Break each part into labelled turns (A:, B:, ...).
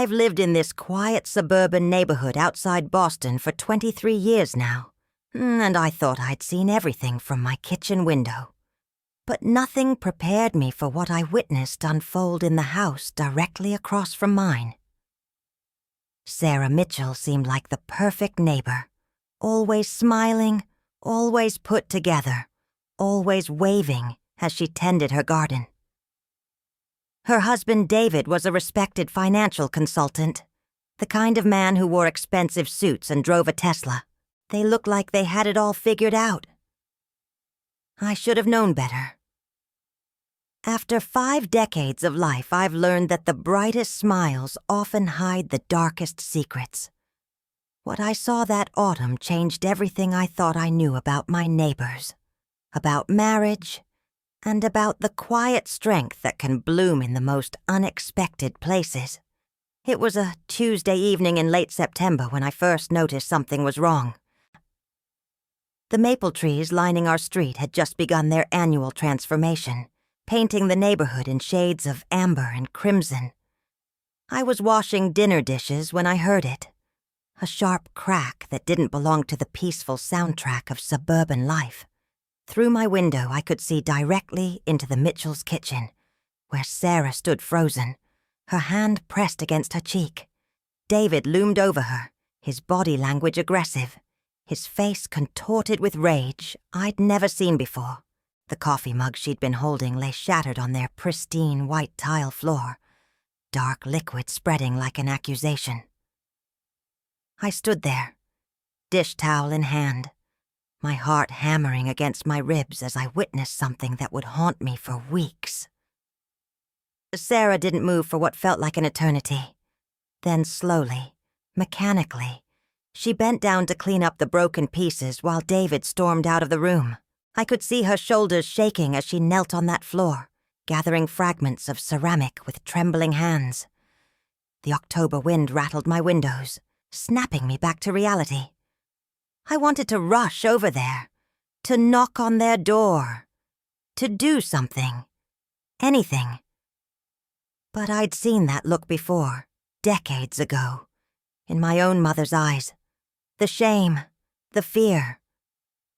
A: I've lived in this quiet suburban neighborhood outside Boston for 23 years now, and I thought I'd seen everything from my kitchen window. But nothing prepared me for what I witnessed unfold in the house directly across from mine. Sarah Mitchell seemed like the perfect neighbor, always smiling, always put together, always waving as she tended her garden. Her husband David was a respected financial consultant, the kind of man who wore expensive suits and drove a Tesla. They looked like they had it all figured out. I should have known better. After 5 decades of life, I've learned that the brightest smiles often hide the darkest secrets. What I saw that autumn changed everything I thought I knew about my neighbors, about marriage, and about the quiet strength that can bloom in the most unexpected places. It was a Tuesday evening in late September when I first noticed something was wrong. The maple trees lining our street had just begun their annual transformation, painting the neighborhood in shades of amber and crimson. I was washing dinner dishes when I heard it, a sharp crack that didn't belong to the peaceful soundtrack of suburban life. Through my window, I could see directly into the Mitchell's kitchen, where Sarah stood frozen, her hand pressed against her cheek. David loomed over her, his body language aggressive, his face contorted with rage I'd never seen before. The coffee mug she'd been holding lay shattered on their pristine white tile floor, dark liquid spreading like an accusation. I stood there, dish towel in hand, my heart hammering against my ribs as I witnessed something that would haunt me for weeks. Sarah didn't move for what felt like an eternity. Then slowly, mechanically, she bent down to clean up the broken pieces while David stormed out of the room. I could see her shoulders shaking as she knelt on that floor, gathering fragments of ceramic with trembling hands. The October wind rattled my windows, snapping me back to reality. I wanted to rush over there, to knock on their door, to do something, anything. But I'd seen that look before, decades ago, in my own mother's eyes. The shame, the fear,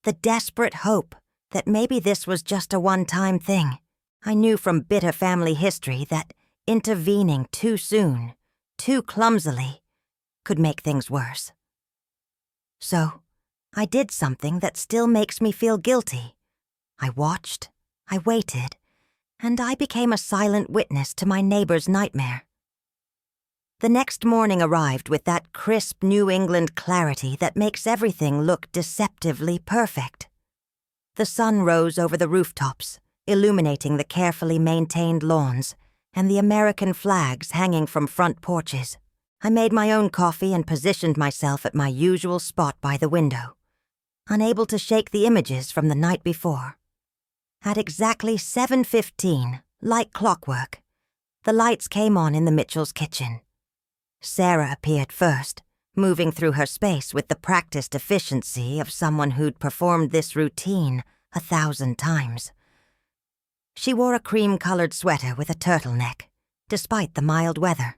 A: the desperate hope that maybe this was just a one-time thing. I knew from bitter family history that intervening too soon, too clumsily, could make things worse. So, I did something that still makes me feel guilty. I watched, I waited, and I became a silent witness to my neighbor's nightmare. The next morning arrived with that crisp New England clarity that makes everything look deceptively perfect. The sun rose over the rooftops, illuminating the carefully maintained lawns and the American flags hanging from front porches. I made my own coffee and positioned myself at my usual spot by the window, unable to shake the images from the night before. At exactly 7:15, like clockwork, the lights came on in the Mitchell's kitchen. Sarah appeared first, moving through her space with the practiced efficiency of someone who'd performed this routine 1,000 times. She wore a cream-colored sweater with a turtleneck, despite the mild weather.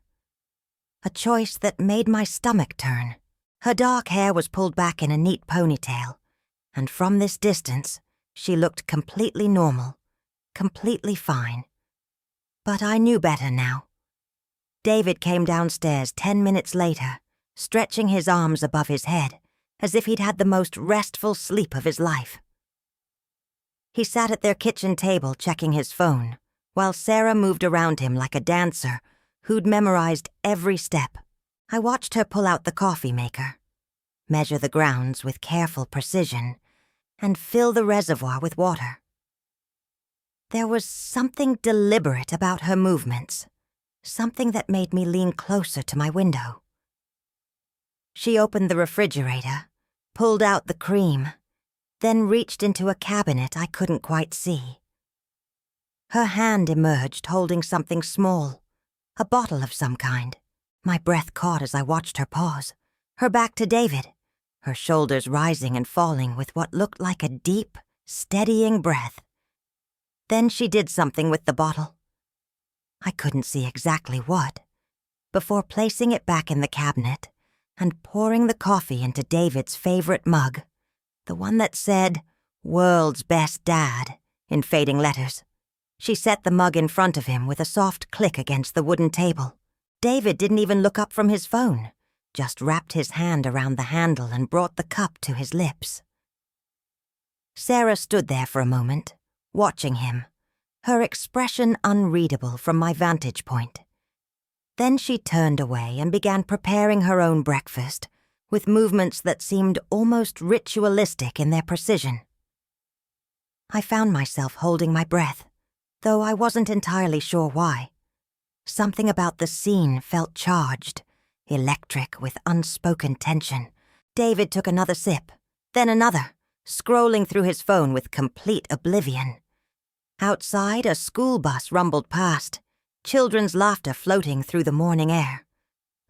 A: A choice that made my stomach turn. Her dark hair was pulled back in a neat ponytail, and from this distance, she looked completely normal, completely fine. But I knew better now. David came downstairs 10 minutes later, stretching his arms above his head, as if he'd had the most restful sleep of his life. He sat at their kitchen table checking his phone, while Sarah moved around him like a dancer who'd memorized every step. I watched her pull out the coffee maker, measure the grounds with careful precision, and fill the reservoir with water. There was something deliberate about her movements, something that made me lean closer to my window. She opened the refrigerator, pulled out the cream, then reached into a cabinet I couldn't quite see. Her hand emerged holding something small, a bottle of some kind. My breath caught as I watched her pause, her back to David, her shoulders rising and falling with what looked like a deep, steadying breath. Then she did something with the bottle. I couldn't see exactly what, before placing it back in the cabinet and pouring the coffee into David's favorite mug, the one that said, "World's Best Dad," in fading letters. She set the mug in front of him with a soft click against the wooden table. David didn't even look up from his phone, just wrapped his hand around the handle and brought the cup to his lips. Sarah stood there for a moment, watching him, her expression unreadable from my vantage point. Then she turned away and began preparing her own breakfast, with movements that seemed almost ritualistic in their precision. I found myself holding my breath, though I wasn't entirely sure why. Something about the scene felt charged, electric with unspoken tension. David took another sip, then another, scrolling through his phone with complete oblivion. Outside, a school bus rumbled past, children's laughter floating through the morning air.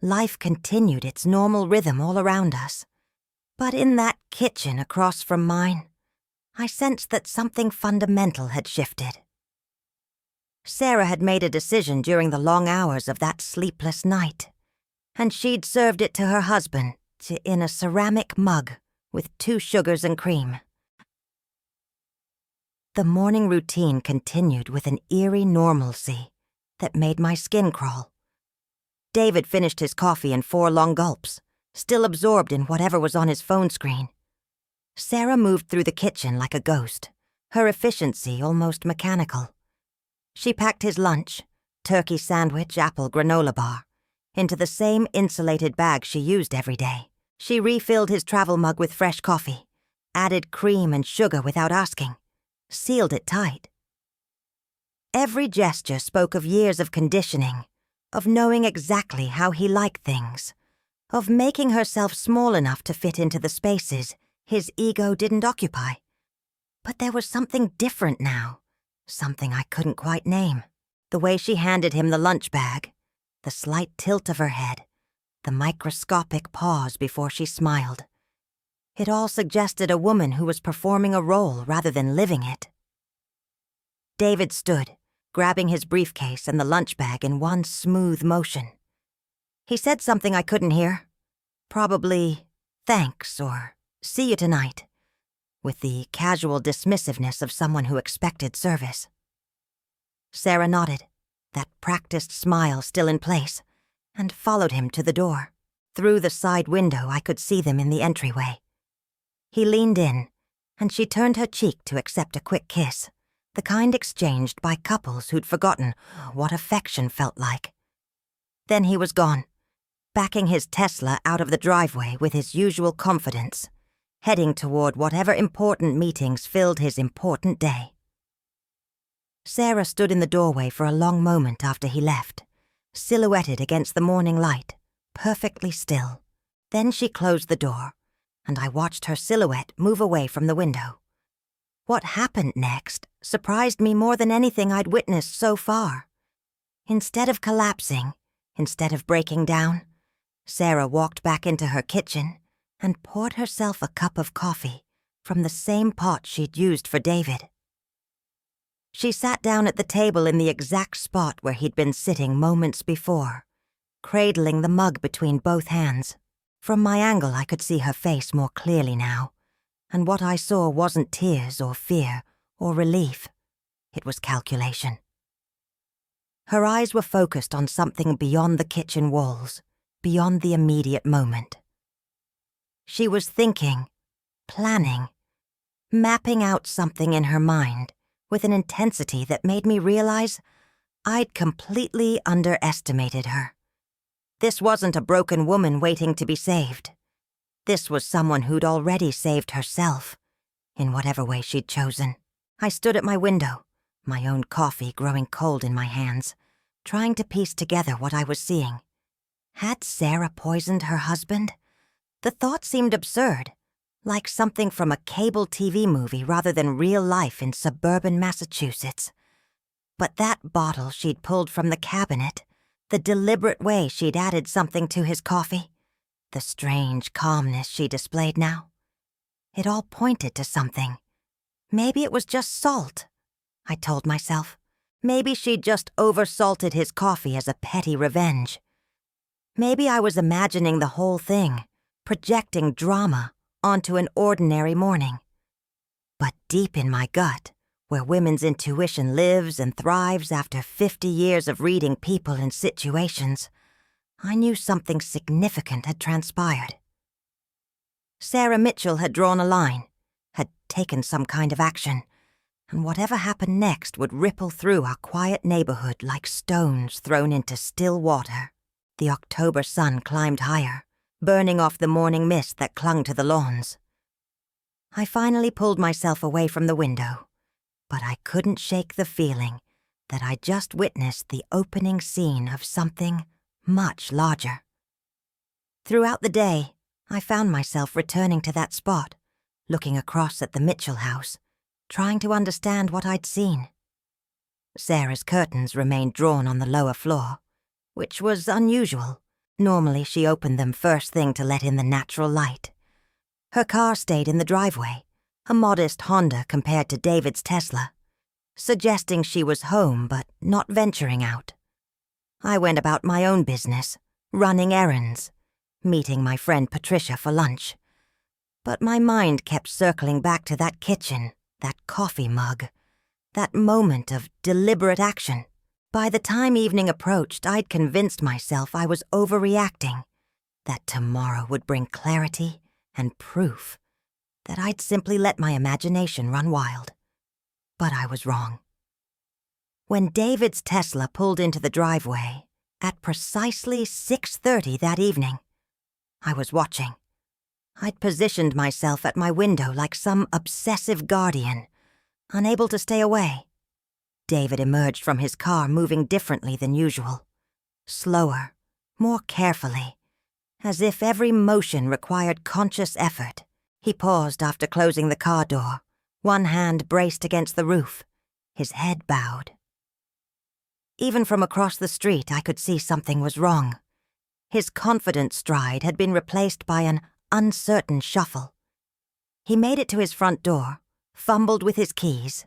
A: Life continued its normal rhythm all around us. But in that kitchen across from mine, I sensed that something fundamental had shifted. Sarah had made a decision during the long hours of that sleepless night, and she'd served it to her husband in a ceramic mug with 2 sugars and cream. The morning routine continued with an eerie normalcy that made my skin crawl. David finished his coffee in 4 long gulps, still absorbed in whatever was on his phone screen. Sarah moved through the kitchen like a ghost, her efficiency almost mechanical. She packed his lunch, turkey sandwich, apple granola bar, into the same insulated bag she used every day. She refilled his travel mug with fresh coffee, added cream and sugar without asking, sealed it tight. Every gesture spoke of years of conditioning, of knowing exactly how he liked things, of making herself small enough to fit into the spaces his ego didn't occupy. But there was something different now, something I couldn't quite name. The way she handed him the lunch bag, the slight tilt of her head, the microscopic pause before she smiled. It all suggested a woman who was performing a role rather than living it. David stood, grabbing his briefcase and the lunch bag in one smooth motion. He said something I couldn't hear. Probably, "Thanks," or "See you tonight," with the casual dismissiveness of someone who expected service. Sarah nodded, that practiced smile still in place, and followed him to the door. Through the side window, I could see them in the entryway. He leaned in, and she turned her cheek to accept a quick kiss, the kind exchanged by couples who'd forgotten what affection felt like. Then he was gone, backing his Tesla out of the driveway with his usual confidence, heading toward whatever important meetings filled his important day. Sarah stood in the doorway for a long moment after he left, silhouetted against the morning light, perfectly still. Then she closed the door, and I watched her silhouette move away from the window. What happened next surprised me more than anything I'd witnessed so far. Instead of collapsing, instead of breaking down, Sarah walked back into her kitchen and poured herself a cup of coffee from the same pot she'd used for David. She sat down at the table in the exact spot where he'd been sitting moments before, cradling the mug between both hands. From my angle, I could see her face more clearly now, and what I saw wasn't tears or fear or relief. It was calculation. Her eyes were focused on something beyond the kitchen walls, beyond the immediate moment. She was thinking, planning, mapping out something in her mind with an intensity that made me realize I'd completely underestimated her. This wasn't a broken woman waiting to be saved. This was someone who'd already saved herself, in whatever way she'd chosen. I stood at my window, my own coffee growing cold in my hands, trying to piece together what I was seeing. Had Sarah poisoned her husband? The thought seemed absurd, like something from a cable TV movie rather than real life in suburban Massachusetts. But that bottle she'd pulled from the cabinet, the deliberate way she'd added something to his coffee, the strange calmness she displayed now, it all pointed to something. Maybe it was just salt, I told myself. Maybe she'd just oversalted his coffee as a petty revenge. Maybe I was imagining the whole thing, projecting drama onto an ordinary morning. But deep in my gut, where women's intuition lives and thrives after 50 years of reading people and situations, I knew something significant had transpired. Sarah Mitchell had drawn a line, had taken some kind of action, and whatever happened next would ripple through our quiet neighborhood like stones thrown into still water. The October sun climbed higher, burning off the morning mist that clung to the lawns. I finally pulled myself away from the window, but I couldn't shake the feeling that I just witnessed the opening scene of something much larger. Throughout the day, I found myself returning to that spot, looking across at the Mitchell house, trying to understand what I'd seen. Sarah's curtains remained drawn on the lower floor, which was unusual. Normally she opened them first thing to let in the natural light. Her car stayed in the driveway, a modest Honda compared to David's Tesla, suggesting she was home but not venturing out. I went about my own business, running errands, meeting my friend Patricia for lunch. But my mind kept circling back to that kitchen, that coffee mug, that moment of deliberate action. By the time evening approached, I'd convinced myself I was overreacting, that tomorrow would bring clarity and proof, that I'd simply let my imagination run wild. But I was wrong. When David's Tesla pulled into the driveway at precisely 6:30 that evening, I was watching. I'd positioned myself at my window like some obsessive guardian, unable to stay away. David emerged from his car moving differently than usual, slower, more carefully, as if every motion required conscious effort. He paused after closing the car door, one hand braced against the roof, his head bowed. Even from across the street, I could see something was wrong. His confident stride had been replaced by an uncertain shuffle. He made it to his front door, fumbled with his keys,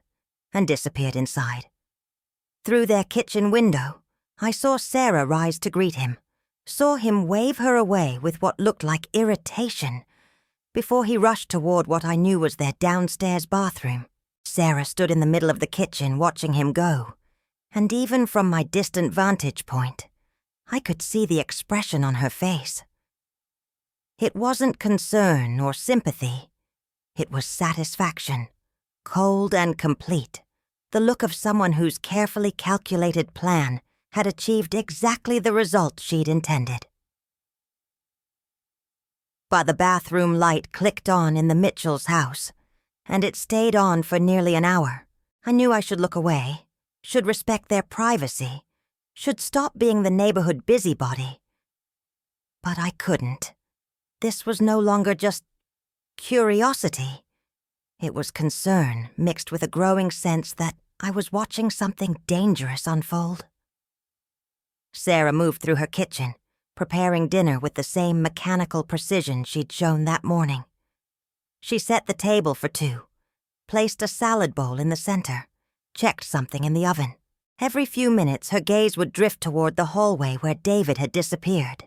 A: and disappeared inside. Through their kitchen window, I saw Sarah rise to greet him, saw him wave her away with what looked like irritation, before he rushed toward what I knew was their downstairs bathroom. Sarah stood in the middle of the kitchen watching him go, and even from my distant vantage point, I could see the expression on her face. It wasn't concern or sympathy. It was satisfaction, cold and complete, the look of someone whose carefully calculated plan had achieved exactly the result she'd intended. But the bathroom light clicked on in the Mitchell's house, and it stayed on for nearly an hour. I knew I should look away, should respect their privacy, should stop being the neighborhood busybody. But I couldn't. This was no longer just curiosity. It was concern mixed with a growing sense that I was watching something dangerous unfold. Sarah moved through her kitchen, preparing dinner with the same mechanical precision she'd shown that morning. She set the table for two, placed a salad bowl in the center, checked something in the oven. Every few minutes, her gaze would drift toward the hallway where David had disappeared,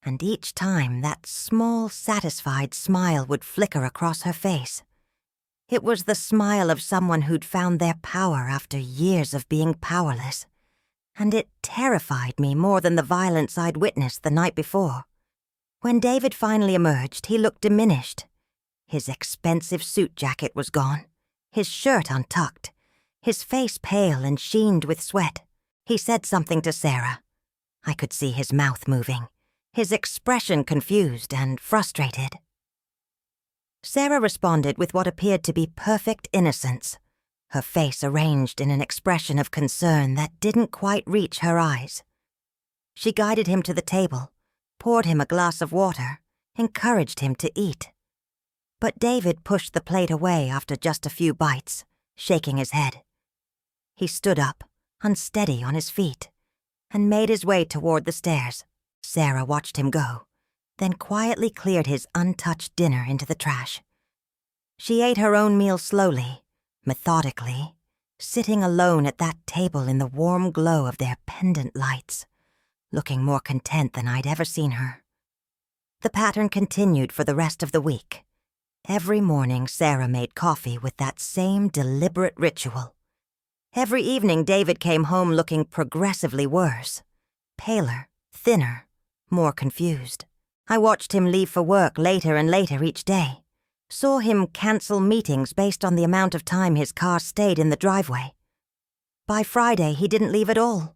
A: and each time that small, satisfied smile would flicker across her face. It was the smile of someone who'd found their power after years of being powerless, and it terrified me more than the violence I'd witnessed the night before. When David finally emerged, he looked diminished. His expensive suit jacket was gone, his shirt untucked, his face pale and sheened with sweat. He said something to Sarah. I could see his mouth moving, his expression confused and frustrated. Sarah responded with what appeared to be perfect innocence, her face arranged in an expression of concern that didn't quite reach her eyes. She guided him to the table, poured him a glass of water, encouraged him to eat. But David pushed the plate away after just a few bites, shaking his head. He stood up, unsteady on his feet, and made his way toward the stairs. Sarah watched him go, then quietly cleared his untouched dinner into the trash. She ate her own meal slowly, methodically, sitting alone at that table in the warm glow of their pendant lights, looking more content than I'd ever seen her. The pattern continued for the rest of the week. Every morning, Sarah made coffee with that same deliberate ritual. Every evening, David came home looking progressively worse. Paler, thinner, more confused. I watched him leave for work later and later each day. Saw him cancel meetings based on the amount of time his car stayed in the driveway. By Friday, he didn't leave at all.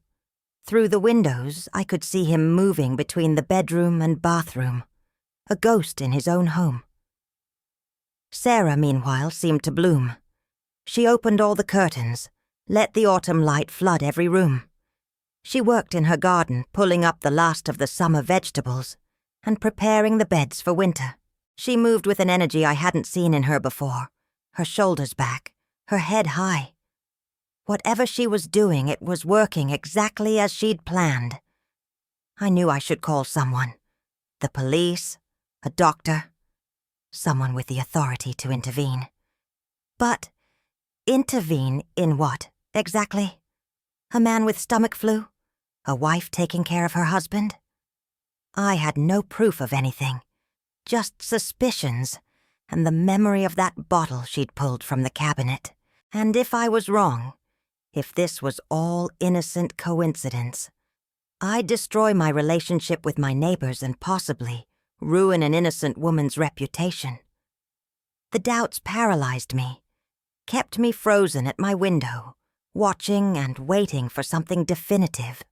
A: Through the windows, I could see him moving between the bedroom and bathroom, a ghost in his own home. Sarah, meanwhile, seemed to bloom. She opened all the curtains, let the autumn light flood every room. She worked in her garden, pulling up the last of the summer vegetables and preparing the beds for winter. She moved with an energy I hadn't seen in her before, her shoulders back, her head high. Whatever she was doing, it was working exactly as she'd planned. I knew I should call someone. The police, a doctor, someone with the authority to intervene. But intervene in what, exactly? A man with stomach flu? A wife taking care of her husband? I had no proof of anything, just suspicions, and the memory of that bottle she'd pulled from the cabinet. And if I was wrong, if this was all innocent coincidence, I'd destroy my relationship with my neighbors and possibly ruin an innocent woman's reputation. The doubts paralyzed me, kept me frozen at my window, watching and waiting for something definitive.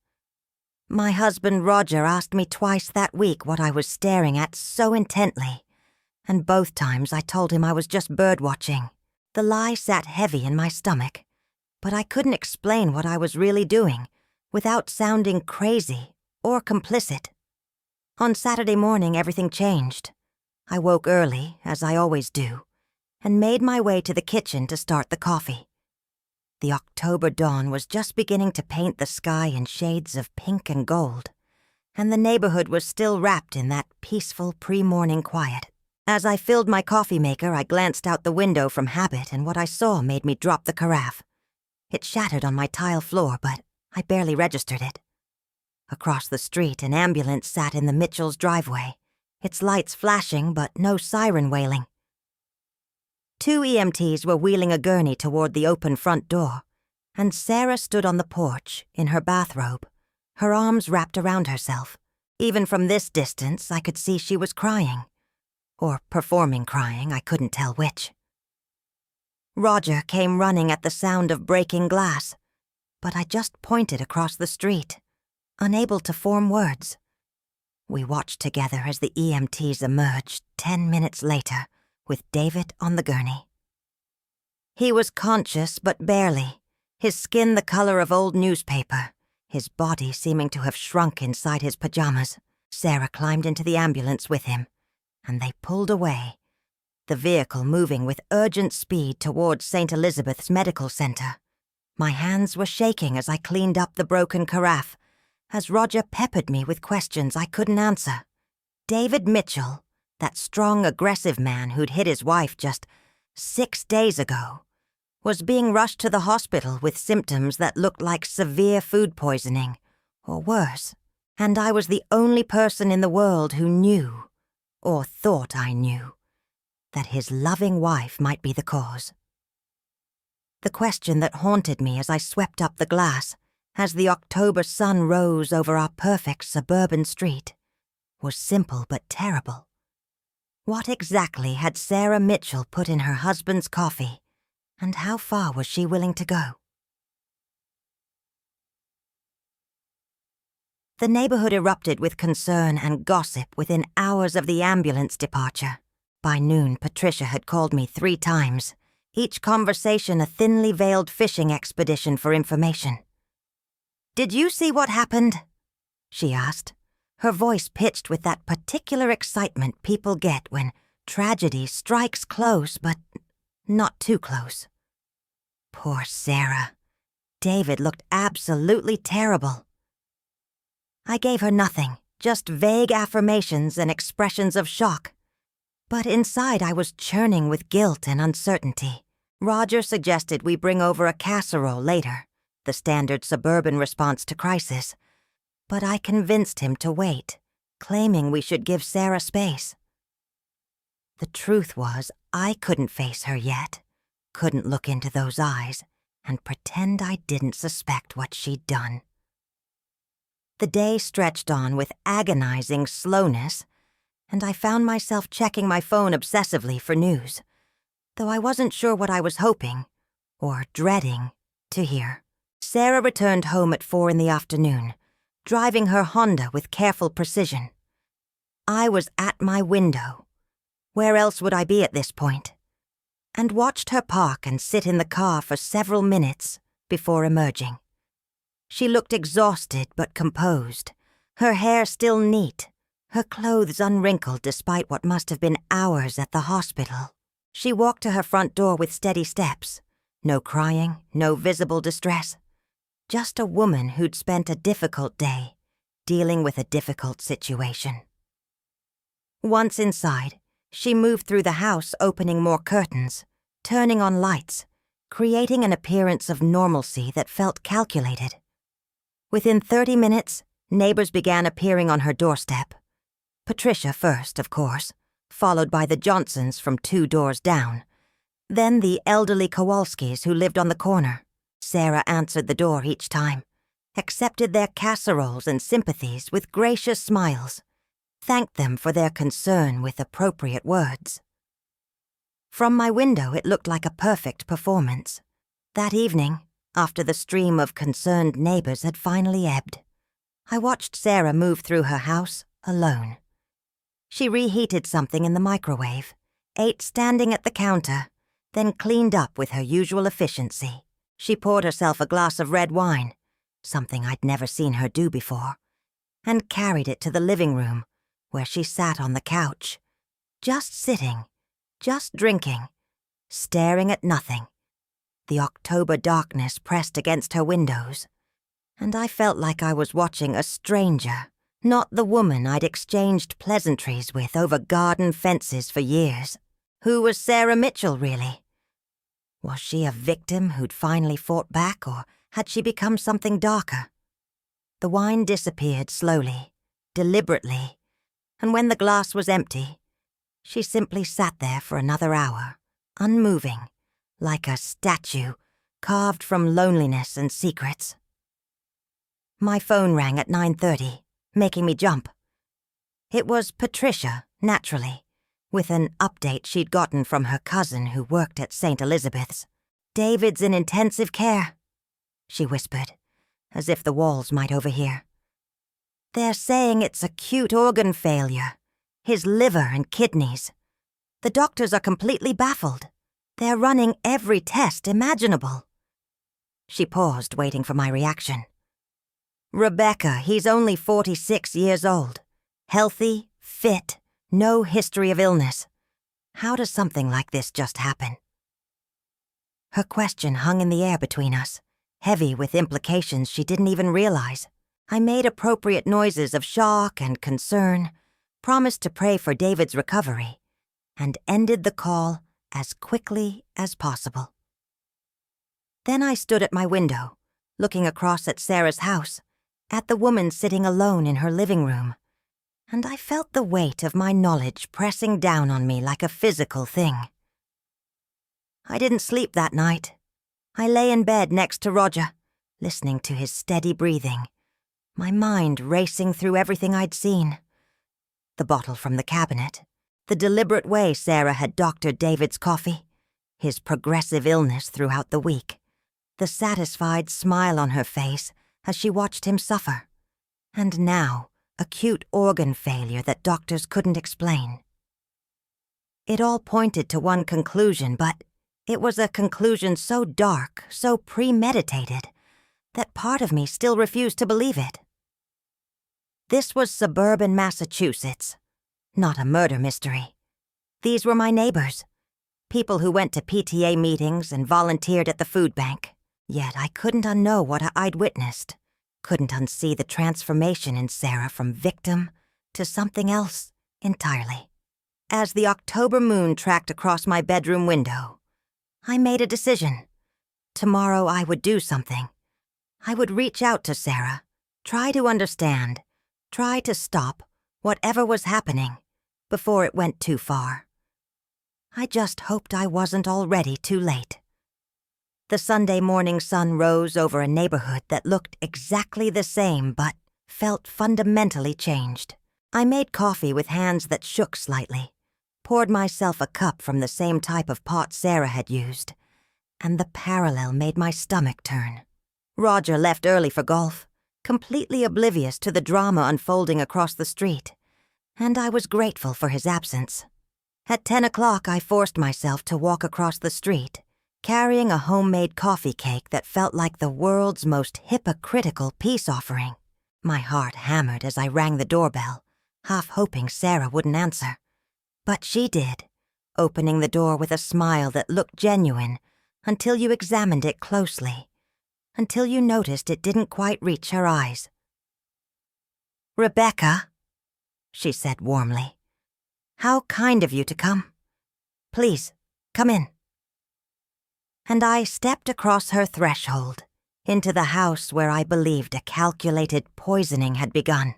A: My husband Roger asked me twice that week what I was staring at so intently, and both times I told him I was just birdwatching. The lie sat heavy in my stomach, but I couldn't explain what I was really doing without sounding crazy or complicit. On Saturday morning, everything changed. I woke early, as I always do, and made my way to the kitchen to start the coffee. The October dawn was just beginning to paint the sky in shades of pink and gold, and the neighborhood was still wrapped in that peaceful pre-morning quiet. As I filled my coffee maker, I glanced out the window from habit, and what I saw made me drop the carafe. It shattered on my tile floor, but I barely registered it. Across the street, an ambulance sat in the Mitchells' driveway, its lights flashing but no siren wailing. 2 EMTs were wheeling a gurney toward the open front door, and Sarah stood on the porch in her bathrobe, her arms wrapped around herself. Even from this distance, I could see she was crying. Or performing crying, I couldn't tell which. Roger came running at the sound of breaking glass, but I just pointed across the street, unable to form words. We watched together as the EMTs emerged 10 minutes later, with David on the gurney. He was conscious, but barely, his skin the color of old newspaper, his body seeming to have shrunk inside his pajamas. Sarah climbed into the ambulance with him, and they pulled away, the vehicle moving with urgent speed towards St. Elizabeth's Medical Center. My hands were shaking as I cleaned up the broken carafe, as Roger peppered me with questions I couldn't answer. David Mitchell, that strong, aggressive man who'd hit his wife just 6 days ago, was being rushed to the hospital with symptoms that looked like severe food poisoning, or worse, and I was the only person in the world who knew, or thought I knew, that his loving wife might be the cause. The question that haunted me as I swept up the glass, as the October sun rose over our perfect suburban street, was simple but terrible. What exactly had Sarah Mitchell put in her husband's coffee, and how far was she willing to go? The neighborhood erupted with concern and gossip within hours of the ambulance departure. By noon, Patricia had called me 3 times, each conversation a thinly veiled fishing expedition for information. "Did you see what happened?" she asked, her voice pitched with that particular excitement people get when tragedy strikes close but not too close. Poor Sarah. David looked absolutely terrible. I gave her nothing, just vague affirmations and expressions of shock. But inside I was churning with guilt and uncertainty. Roger suggested we bring over a casserole later, the standard suburban response to crisis. but I convinced him to wait, claiming we should give Sarah space. The truth was, I couldn't face her yet, couldn't look into those eyes and pretend I didn't suspect what she'd done. The day stretched on with agonizing slowness, and I found myself checking my phone obsessively for news, though I wasn't sure what I was hoping, or dreading, to hear. Sarah returned home at 4 in the afternoon, driving her Honda with careful precision. I was at my window. Where else would I be at this point? And watched her park and sit in the car for several minutes before emerging. She looked exhausted but composed, her hair still neat, her clothes unwrinkled despite what must have been hours at the hospital. She walked to her front door with steady steps, no crying, no visible distress. Just a woman who'd spent a difficult day, dealing with a difficult situation. Once inside, she moved through the house, opening more curtains, turning on lights, creating an appearance of normalcy that felt calculated. Within 30 minutes, neighbors began appearing on her doorstep. Patricia first, of course, followed by the Johnsons from 2 doors down. Then the elderly Kowalskis who lived on the corner. Sarah answered the door each time, accepted their casseroles and sympathies with gracious smiles, thanked them for their concern with appropriate words. From my window, it looked like a perfect performance. That evening, after the stream of concerned neighbors had finally ebbed, I watched Sarah move through her house alone. She reheated something in the microwave, ate standing at the counter, then cleaned up with her usual efficiency. She poured herself a glass of red wine, something I'd never seen her do before, and carried it to the living room, where she sat on the couch, just sitting, just drinking, staring at nothing. The October darkness pressed against her windows, and I felt like I was watching a stranger, not the woman I'd exchanged pleasantries with over garden fences for years. Who was Sarah Mitchell, really? Was she a victim who'd finally fought back, or had she become something darker? The wine disappeared slowly, deliberately, and when the glass was empty, she simply sat there for another hour, unmoving, like a statue carved from loneliness and secrets. My phone rang at 9:30, making me jump. It was Patricia, naturally, with an update she'd gotten from her cousin who worked at St. Elizabeth's. "David's in intensive care," she whispered, as if the walls might overhear. "They're saying it's acute organ failure, his liver and kidneys. The doctors are completely baffled. They're running every test imaginable." She paused, waiting for my reaction. "Rebecca, he's only 46 years old. Healthy, fit, no history of illness. How does something like this just happen?" Her question hung in the air between us, heavy with implications she didn't even realize. I made appropriate noises of shock and concern, promised to pray for David's recovery, and ended the call as quickly as possible. Then I stood at my window, looking across at Sarah's house, at the woman sitting alone in her living room, and I felt the weight of my knowledge pressing down on me like a physical thing. I didn't sleep that night. I lay in bed next to Roger, listening to his steady breathing, my mind racing through everything I'd seen. The bottle from the cabinet, the deliberate way Sarah had doctored David's coffee, his progressive illness throughout the week, the satisfied smile on her face as she watched him suffer, and now acute organ failure that doctors couldn't explain. It all pointed to one conclusion, but it was a conclusion so dark, so premeditated, that part of me still refused to believe it. This was suburban Massachusetts, not a murder mystery. These were my neighbors, people who went to PTA meetings and volunteered at the food bank. Yet I couldn't unknow what I'd witnessed, couldn't unsee the transformation in Sarah from victim to something else entirely. As the October moon tracked across my bedroom window, I made a decision. Tomorrow I would do something. I would reach out to Sarah, Try to understand. Try to stop whatever was happening before it went too far. I just hoped I wasn't already too late. The Sunday morning sun rose over a neighborhood that looked exactly the same but felt fundamentally changed. I made coffee with hands that shook slightly, poured myself a cup from the same type of pot Sarah had used, and the parallel made my stomach turn. Roger left early for golf, completely oblivious to the drama unfolding across the street, and I was grateful for his absence. At 10 o'clock, I forced myself to walk across the street, carrying a homemade coffee cake that felt like the world's most hypocritical peace offering. My heart hammered as I rang the doorbell, half hoping Sarah wouldn't answer. But she did, opening the door with a smile that looked genuine until you examined it closely, until you noticed it didn't quite reach her eyes. "Rebecca," she said warmly, "how kind of you to come. Please, come in." And I stepped across her threshold, into the house where I believed a calculated poisoning had begun,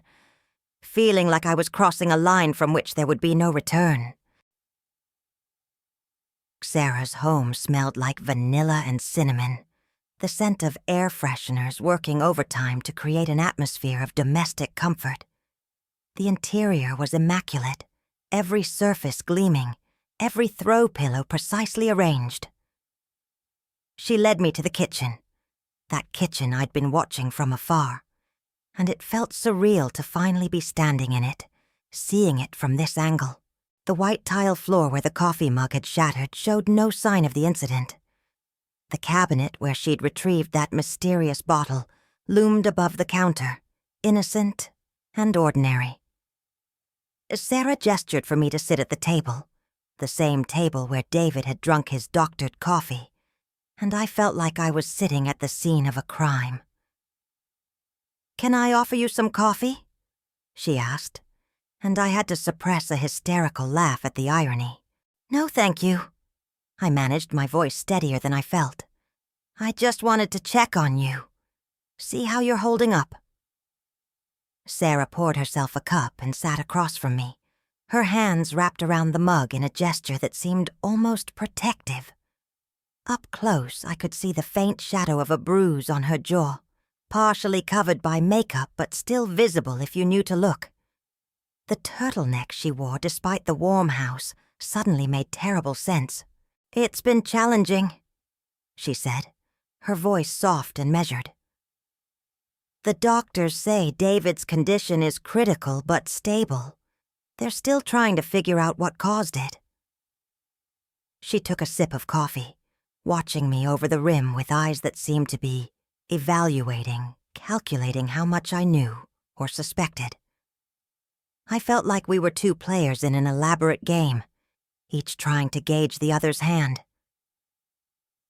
A: feeling like I was crossing a line from which there would be no return. Sarah's home smelled like vanilla and cinnamon, the scent of air fresheners working overtime to create an atmosphere of domestic comfort. The interior was immaculate, every surface gleaming, every throw pillow precisely arranged. She led me to the kitchen, that kitchen I'd been watching from afar, and it felt surreal to finally be standing in it, seeing it from this angle. The white tile floor where the coffee mug had shattered showed no sign of the incident. The cabinet where she'd retrieved that mysterious bottle loomed above the counter, innocent and ordinary. Sarah gestured for me to sit at the table, the same table where David had drunk his doctored coffee, and I felt like I was sitting at the scene of a crime. "Can I offer you some coffee?" she asked, and I had to suppress a hysterical laugh at the irony. "No, thank you." I managed, my voice steadier than I felt. "I just wanted to check on you. See how you're holding up." Sarah poured herself a cup and sat across from me, her hands wrapped around the mug in a gesture that seemed almost protective. Up close, I could see the faint shadow of a bruise on her jaw, partially covered by makeup but still visible if you knew to look. The turtleneck she wore despite the warm house suddenly made terrible sense. "It's been challenging," she said, her voice soft and measured. "The doctors say David's condition is critical but stable. They're still trying to figure out what caused it." She took a sip of coffee, watching me over the rim with eyes that seemed to be evaluating, calculating how much I knew or suspected. I felt like we were two players in an elaborate game, each trying to gauge the other's hand.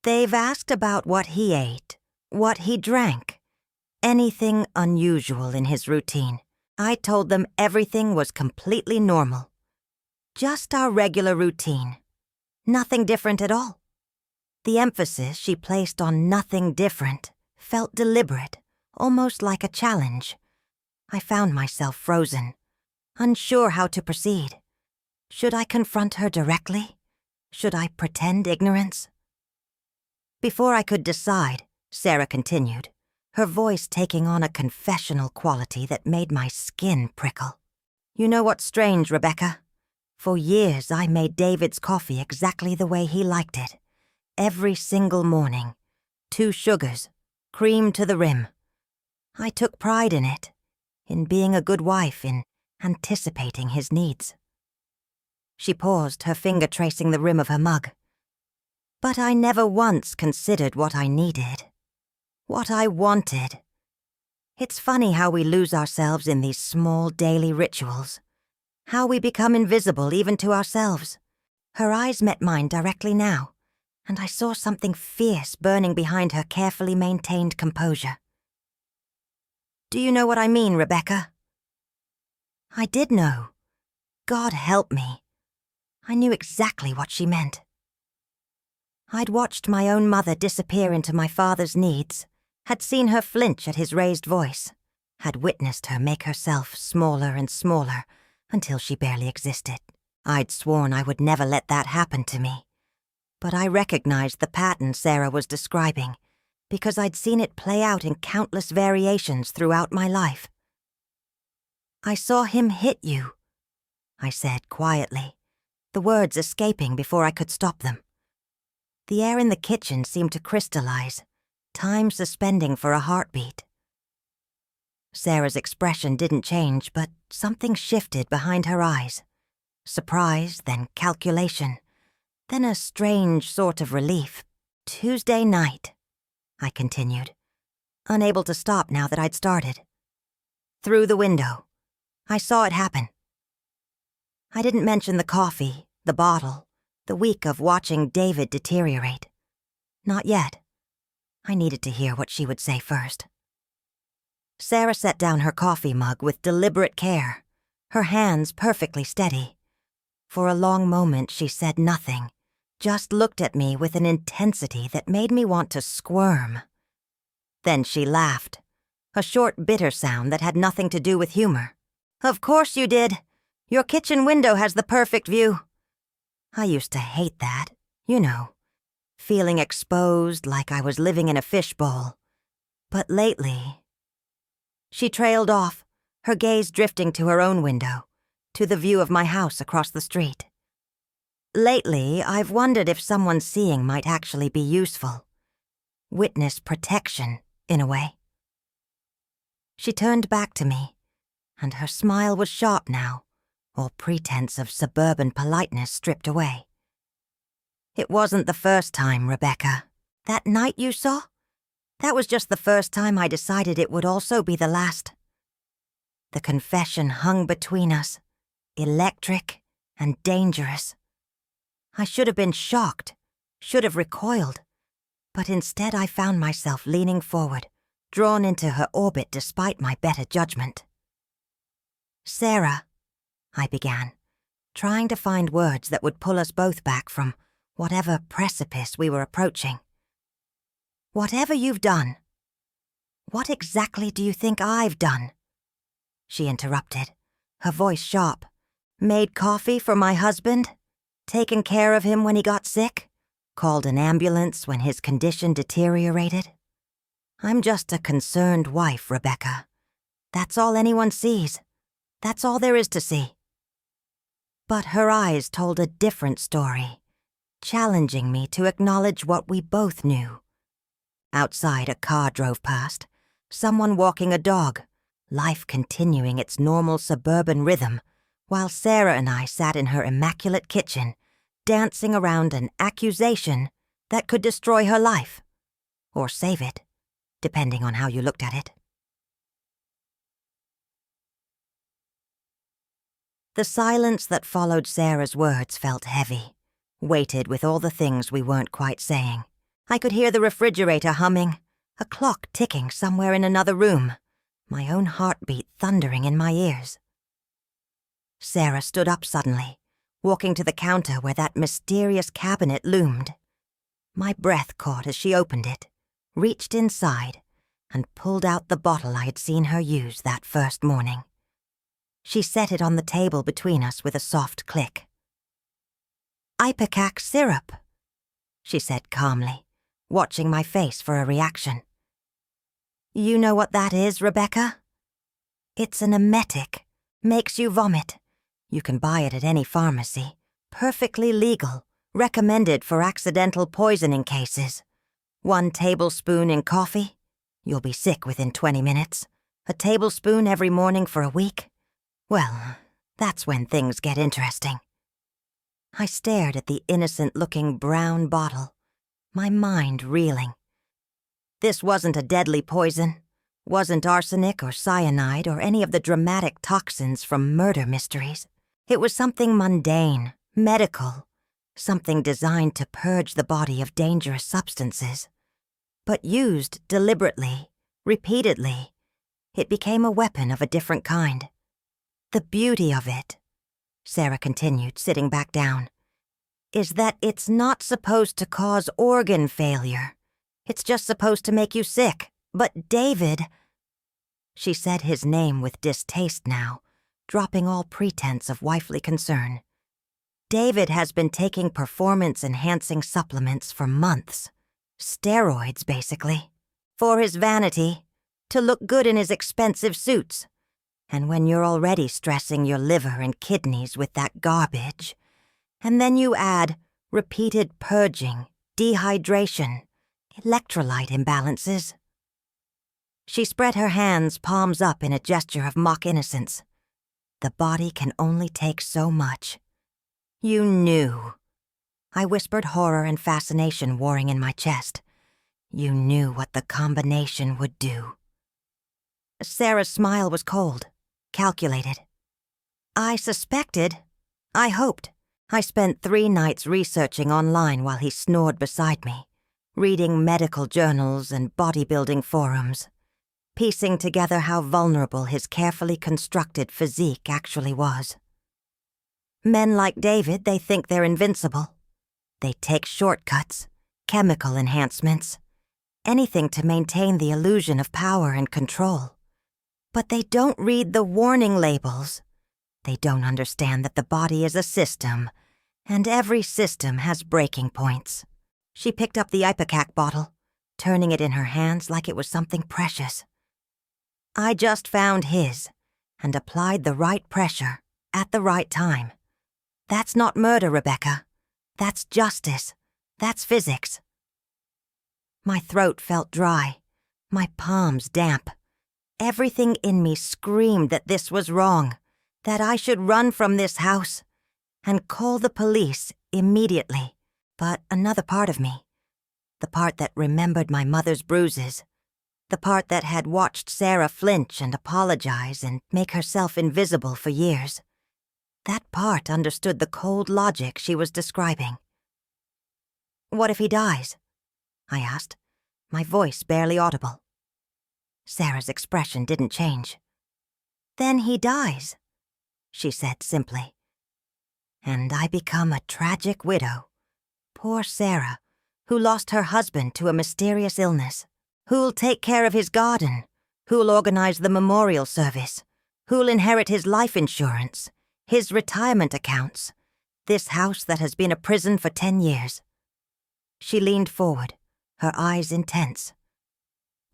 A: "They've asked about what he ate, what he drank, anything unusual in his routine. I told them everything was completely normal. Just our regular routine. Nothing different at all." The emphasis she placed on nothing different felt deliberate, almost like a challenge. I found myself frozen, unsure how to proceed. Should I confront her directly? Should I pretend ignorance? Before I could decide, Sarah continued, her voice taking on a confessional quality that made my skin prickle. "You know what's strange, Rebecca? For years I made David's coffee exactly the way he liked it. Every single morning. 2 sugars, cream to the rim. I took pride in it, in being a good wife, in anticipating his needs." She paused, her finger tracing the rim of her mug. "But I never once considered what I needed, what I wanted. It's funny how we lose ourselves in these small daily rituals, how we become invisible even to ourselves." Her eyes met mine directly now, and I saw something fierce burning behind her carefully maintained composure. "Do you know what I mean, Rebecca?" I did know. God help me. I knew exactly what she meant. I'd watched my own mother disappear into my father's needs, had seen her flinch at his raised voice, had witnessed her make herself smaller and smaller until she barely existed. I'd sworn I would never let that happen to me. But I recognized the pattern Sarah was describing because I'd seen it play out in countless variations throughout my life. "I saw him hit you," I said quietly, the words escaping before I could stop them. The air in the kitchen seemed to crystallize, time suspending for a heartbeat. Sarah's expression didn't change, but something shifted behind her eyes. Surprise, then calculation, then a strange sort of relief. "Tuesday night," I continued, unable to stop now that I'd started. "Through the window. I saw it happen." I didn't mention the coffee, the bottle, the week of watching David deteriorate. Not yet. I needed to hear what she would say first. Sarah set down her coffee mug with deliberate care, her hands perfectly steady. For a long moment she said nothing, just looked at me with an intensity that made me want to squirm. Then she laughed, a short, bitter sound that had nothing to do with humor. "Of course you did. Your kitchen window has the perfect view." I used to hate that, you know, feeling exposed like I was living in a fishbowl. But lately... She trailed off, her gaze drifting to her own window, to the view of my house across the street. "Lately, I've wondered if someone seeing might actually be useful. Witness protection, in a way." She turned back to me, and her smile was sharp now, all pretense of suburban politeness stripped away. "It wasn't the first time, Rebecca. That night you saw? That was just the first time I decided it would also be the last." The confession hung between us, electric and dangerous. I should have been shocked, should have recoiled, but instead I found myself leaning forward, drawn into her orbit despite my better judgment. "Sarah," I began, trying to find words that would pull us both back from whatever precipice we were approaching. "Whatever you've done, what exactly do you think I've done?" She interrupted, her voice sharp. "Made coffee for my husband? Taken care of him when he got sick? Called an ambulance when his condition deteriorated? I'm just a concerned wife, Rebecca. That's all anyone sees. That's all there is to see." But her eyes told a different story, challenging me to acknowledge what we both knew. Outside, a car drove past, someone walking a dog, life continuing its normal suburban rhythm, while Sarah and I sat in her immaculate kitchen, dancing around an accusation that could destroy her life, or save it, depending on how you looked at it. The silence that followed Sarah's words felt heavy, weighted with all the things we weren't quite saying. I could hear the refrigerator humming, a clock ticking somewhere in another room, my own heartbeat thundering in my ears. Sarah stood up suddenly, walking to the counter where that mysterious cabinet loomed. My breath caught as she opened it, reached inside, and pulled out the bottle I had seen her use that first morning. She set it on the table between us with a soft click. "Ipecac syrup," she said calmly, watching my face for a reaction. "You know what that is, Rebecca? It's an emetic, makes you vomit. You can buy it at any pharmacy, perfectly legal, recommended for accidental poisoning cases. 1 tablespoon in coffee, you'll be sick within 20 minutes. A tablespoon every morning for a week. Well, that's when things get interesting." I stared at the innocent-looking brown bottle, my mind reeling. This wasn't a deadly poison, wasn't arsenic or cyanide or any of the dramatic toxins from murder mysteries. It was something mundane, medical, something designed to purge the body of dangerous substances. But used deliberately, repeatedly, it became a weapon of a different kind. "The beauty of it," Sarah continued, sitting back down, "is that it's not supposed to cause organ failure. It's just supposed to make you sick. But David..." She said his name with distaste now, dropping all pretense of wifely concern. David has been taking performance-enhancing supplements for months. Steroids, basically. For his vanity, to look good in his expensive suits. And when you're already stressing your liver and kidneys with that garbage, and then you add repeated purging, dehydration, electrolyte imbalances. She spread her hands, palms up in a gesture of mock innocence. The body can only take so much. You knew. I whispered, horror and fascination warring in my chest. You knew what the combination would do. Sarah's smile was cold, calculated. I suspected. I hoped. I spent 3 nights researching online while he snored beside me, reading medical journals and bodybuilding forums, piecing together how vulnerable his carefully constructed physique actually was. Men like David, they think they're invincible. They take shortcuts, chemical enhancements, anything to maintain the illusion of power and control. But they don't read the warning labels. They don't understand that the body is a system, and every system has breaking points. She picked up the Ipecac bottle, turning it in her hands like it was something precious. I just found his, and applied the right pressure, at the right time. That's not murder, Rebecca. That's justice. That's physics. My throat felt dry, my palms damp. Everything in me screamed that this was wrong, that I should run from this house and call the police immediately. But another part of me, the part that remembered my mother's bruises, the part that had watched Sarah flinch and apologize and make herself invisible for years, that part understood the cold logic she was describing. What if he dies? I asked, my voice barely audible. Sarah's expression didn't change. Then he dies, she said simply. And I become a tragic widow. Poor Sarah, who lost her husband to a mysterious illness. Who'll take care of his garden? Who'll organize the memorial service? Who'll inherit his life insurance, his retirement accounts, this house that has been a prison for 10 years? She leaned forward, her eyes intense.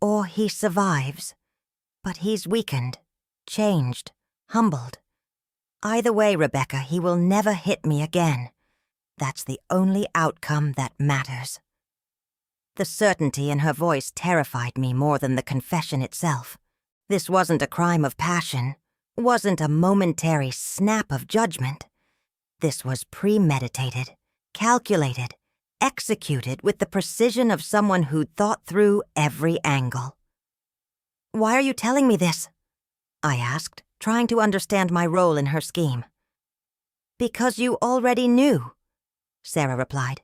A: Or he survives, but he's weakened, changed, humbled. Either way, Rebecca, he will never hit me again. That's the only outcome that matters. The certainty in her voice terrified me more than the confession itself. This wasn't a crime of passion, wasn't a momentary snap of judgment. This was premeditated, calculated, executed with the precision of someone who'd thought through every angle. Why are you telling me this? I asked, trying to understand my role in her scheme. Because you already knew, Sarah replied.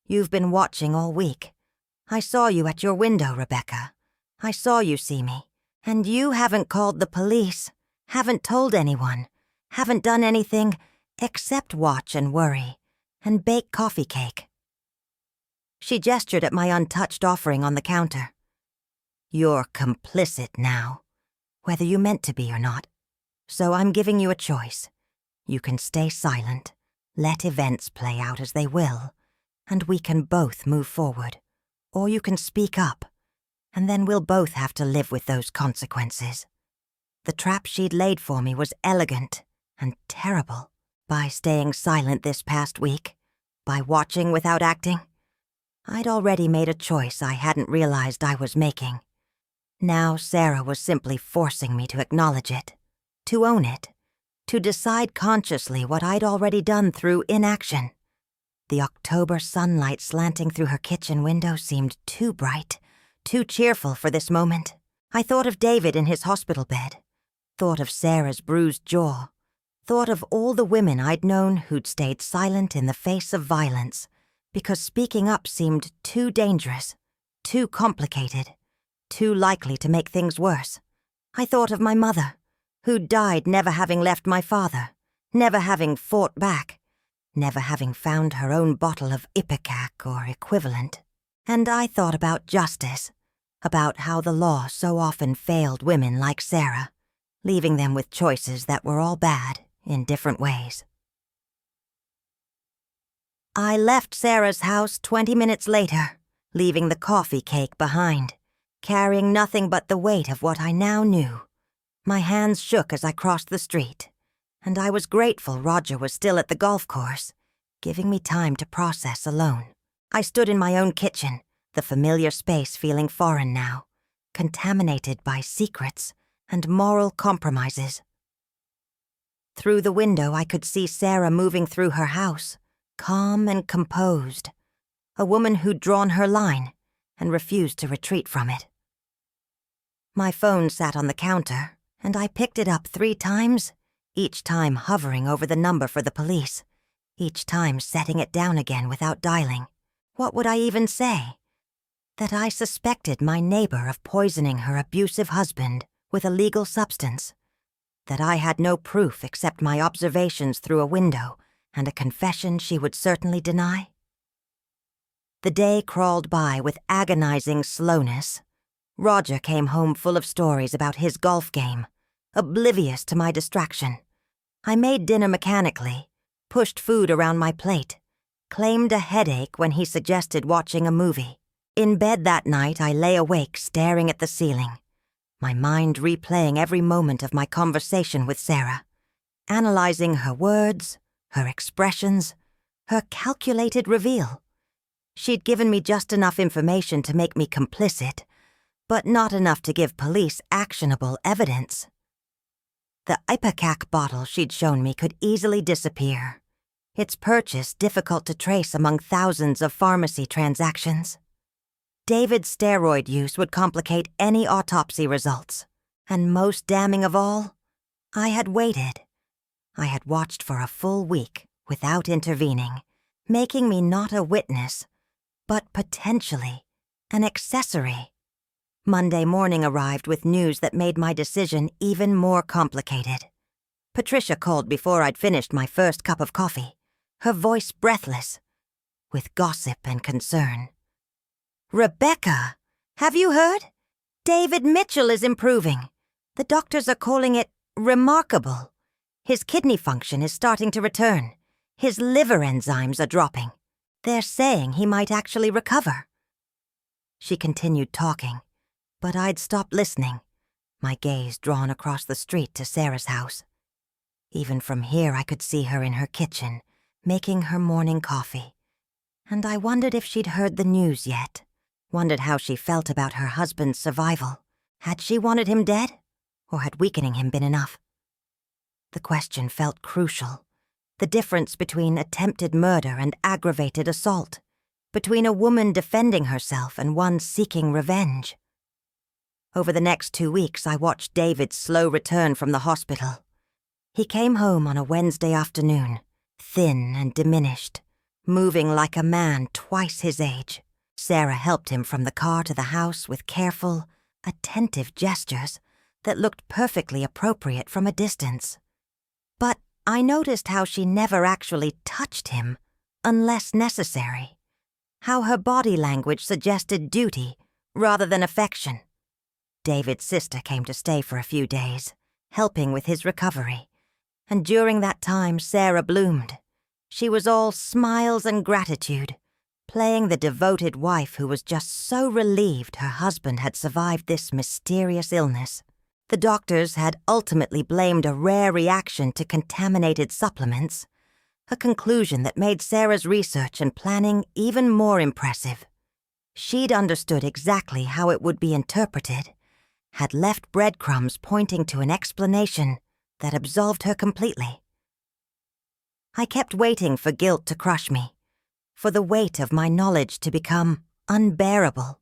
A: You've been watching all week. I saw you at your window, Rebecca. I saw you see me. And you haven't called the police, haven't told anyone, haven't done anything except watch and worry, and bake coffee cake. She gestured at my untouched offering on the counter. You're complicit now, whether you meant to be or not. So I'm giving you a choice. You can stay silent, let events play out as they will, and we can both move forward. Or you can speak up, and then we'll both have to live with those consequences. The trap she'd laid for me was elegant and terrible. By staying silent this past week, by watching without acting, I'd already made a choice I hadn't realized I was making. Now Sarah was simply forcing me to acknowledge it, to own it, to decide consciously what I'd already done through inaction. The October sunlight slanting through her kitchen window seemed too bright, too cheerful for this moment. I thought of David in his hospital bed, thought of Sarah's bruised jaw, thought of all the women I'd known who'd stayed silent in the face of violence because speaking up seemed too dangerous, too complicated, too likely to make things worse. I thought of my mother, who'd died never having left my father, never having fought back, never having found her own bottle of Ipecac or equivalent. And I thought about justice, about how the law so often failed women like Sarah, leaving them with choices that were all bad in different ways. I left Sarah's house 20 minutes later, leaving the coffee cake behind, carrying nothing but the weight of what I now knew. My hands shook as I crossed the street, and I was grateful Roger was still at the golf course, giving me time to process alone. I stood in my own kitchen, the familiar space feeling foreign now, contaminated by secrets and moral compromises. Through the window I could see Sarah moving through her house, calm and composed, a woman who'd drawn her line and refused to retreat from it. My phone sat on the counter, and I picked it up 3 times, each time hovering over the number for the police, each time setting it down again without dialing. What would I even say? That I suspected my neighbor of poisoning her abusive husband with a legal substance. That I had no proof except my observations through a window and a confession she would certainly deny. The day crawled by with agonizing slowness. Roger came home full of stories about his golf game, oblivious to my distraction. I made dinner mechanically, pushed food around my plate, claimed a headache when he suggested watching a movie. In bed that night, I lay awake staring at the ceiling, my mind replaying every moment of my conversation with Sarah, analyzing her words, her expressions, her calculated reveal. She'd given me just enough information to make me complicit, but not enough to give police actionable evidence. The ipecac bottle she'd shown me could easily disappear, its purchase difficult to trace among thousands of pharmacy transactions. David's steroid use would complicate any autopsy results, and most damning of all, I had waited. I had watched for a full week without intervening, making me not a witness, but potentially an accessory. Monday morning arrived with news that made my decision even more complicated. Patricia called before I'd finished my first cup of coffee, her voice breathless, with gossip and concern. "Rebecca, have you heard? David Mitchell is improving. The doctors are calling it remarkable. His kidney function is starting to return. His liver enzymes are dropping. They're saying he might actually recover." She continued talking, but I'd stopped listening, my gaze drawn across the street to Sarah's house. Even from here I could see her in her kitchen, making her morning coffee. And I wondered if she'd heard the news yet, wondered how she felt about her husband's survival. Had she wanted him dead, or had weakening him been enough? The question felt crucial. The difference between attempted murder and aggravated assault, between a woman defending herself and one seeking revenge. Over the next 2 weeks, I watched David's slow return from the hospital. He came home on a Wednesday afternoon, thin and diminished, moving like a man twice his age. Sarah helped him from the car to the house with careful, attentive gestures that looked perfectly appropriate from a distance. But I noticed how she never actually touched him, unless necessary. How her body language suggested duty rather than affection. David's sister came to stay for a few days, helping with his recovery. And during that time, Sarah bloomed. She was all smiles and gratitude, playing the devoted wife who was just so relieved her husband had survived this mysterious illness. The doctors had ultimately blamed a rare reaction to contaminated supplements, a conclusion that made Sarah's research and planning even more impressive. She'd understood exactly how it would be interpreted, had left breadcrumbs pointing to an explanation that absolved her completely. I kept waiting for guilt to crush me, for the weight of my knowledge to become unbearable.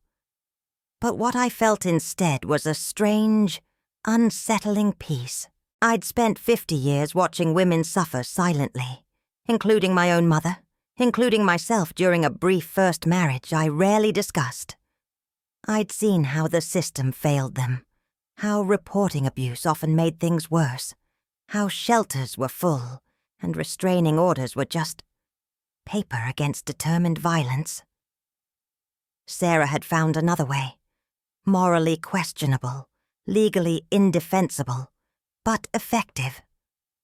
A: But what I felt instead was a strange, unsettling peace. I'd spent 50 years watching women suffer silently, including my own mother, including myself during a brief first marriage I rarely discussed. I'd seen how the system failed them, how reporting abuse often made things worse, how shelters were full and restraining orders were just paper against determined violence. Sarah had found another way, Morally questionable, legally indefensible, but effective.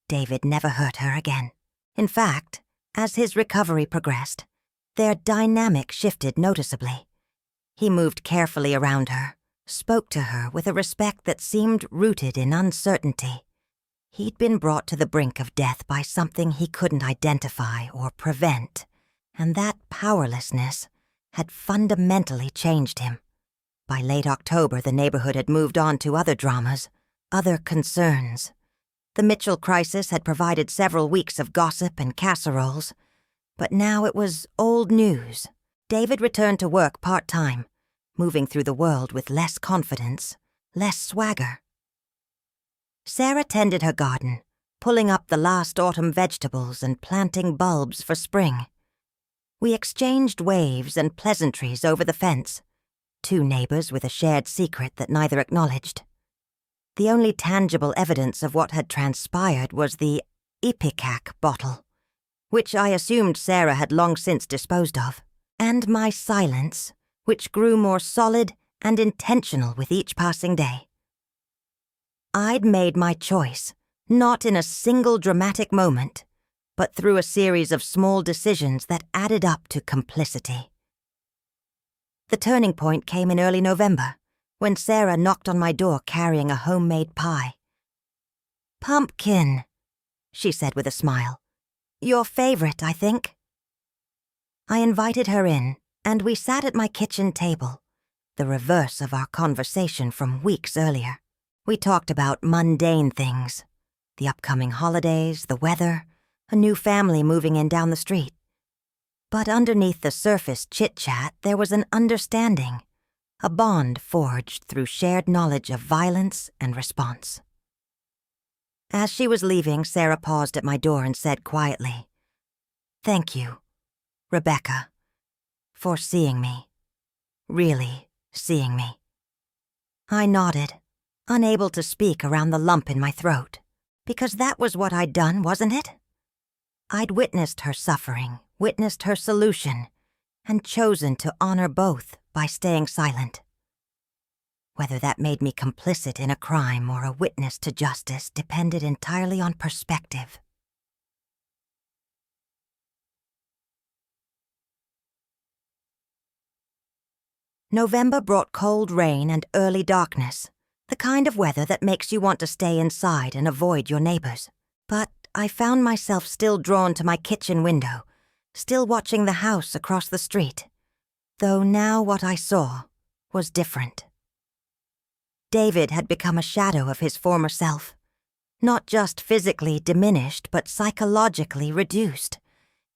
A: David never hurt her again. In fact, as his recovery progressed, their dynamic shifted noticeably. He moved carefully around her, spoke to her with a respect that seemed rooted in uncertainty. He'd been brought to the brink of death by something he couldn't identify or prevent, and that powerlessness had fundamentally changed him. By late October, the neighborhood had moved on to other dramas, other concerns. The Mitchell crisis had provided several weeks of gossip and casseroles, but now it was old news. David returned to work part-time, moving through the world with less confidence, less swagger. Sarah tended her garden, pulling up the last autumn vegetables and planting bulbs for spring. We exchanged waves and pleasantries over the fence, two neighbors with a shared secret that neither acknowledged. The only tangible evidence of what had transpired was the Ipecac bottle, which I assumed Sarah had long since disposed of, and my silence, which grew more solid and intentional with each passing day. I'd made my choice, not in a single dramatic moment, but through a series of small decisions that added up to complicity. The turning point came in early November, when Sarah knocked on my door carrying a homemade pie. "Pumpkin," she said with a smile. "Your favorite, I think." I invited her in, and we sat at my kitchen table, the reverse of our conversation from weeks earlier. We talked about mundane things, the upcoming holidays, the weather, a new family moving in down the street. But underneath the surface chit-chat, there was an understanding, a bond forged through shared knowledge of violence and response. As she was leaving, Sarah paused at my door and said quietly, "Thank you, Rebecca, for seeing me, really seeing me." I nodded, unable to speak around the lump in my throat, because that was what I'd done, wasn't it? I'd witnessed her suffering, witnessed her solution, and chosen to honor both by staying silent. Whether that made me complicit in a crime or a witness to justice depended entirely on perspective. November brought cold rain and early darkness, the kind of weather that makes you want to stay inside and avoid your neighbors. But I found myself still drawn to my kitchen window, still watching the house across the street, though now what I saw was different. David had become a shadow of his former self, not just physically diminished, but psychologically reduced.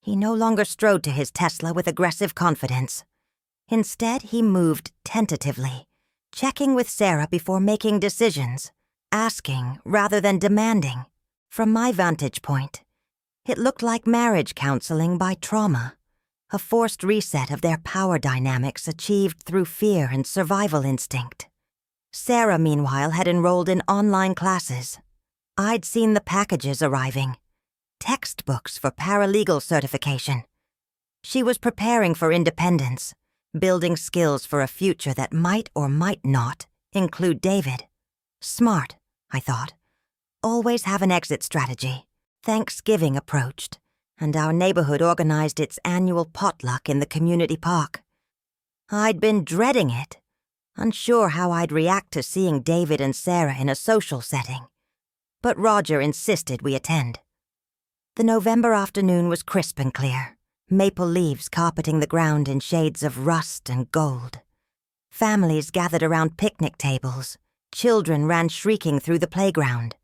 A: He no longer strode to his Tesla with aggressive confidence. Instead, he moved tentatively, checking with Sarah before making decisions, asking rather than demanding. From my vantage point, it looked like marriage counseling by trauma, a forced reset of their power dynamics achieved through fear and survival instinct. Sarah, meanwhile, had enrolled in online classes. I'd seen the packages arriving, textbooks for paralegal certification. She was preparing for independence, building skills for a future that might or might not include David. Smart, I thought. Always have an exit strategy. Thanksgiving approached, and our neighborhood organized its annual potluck in the community park. I'd been dreading it, unsure how I'd react to seeing David and Sarah in a social setting, but Roger insisted we attend. The November afternoon was crisp and clear, maple leaves carpeting the ground in shades of rust and gold. Families gathered around picnic tables, children ran shrieking through the playground,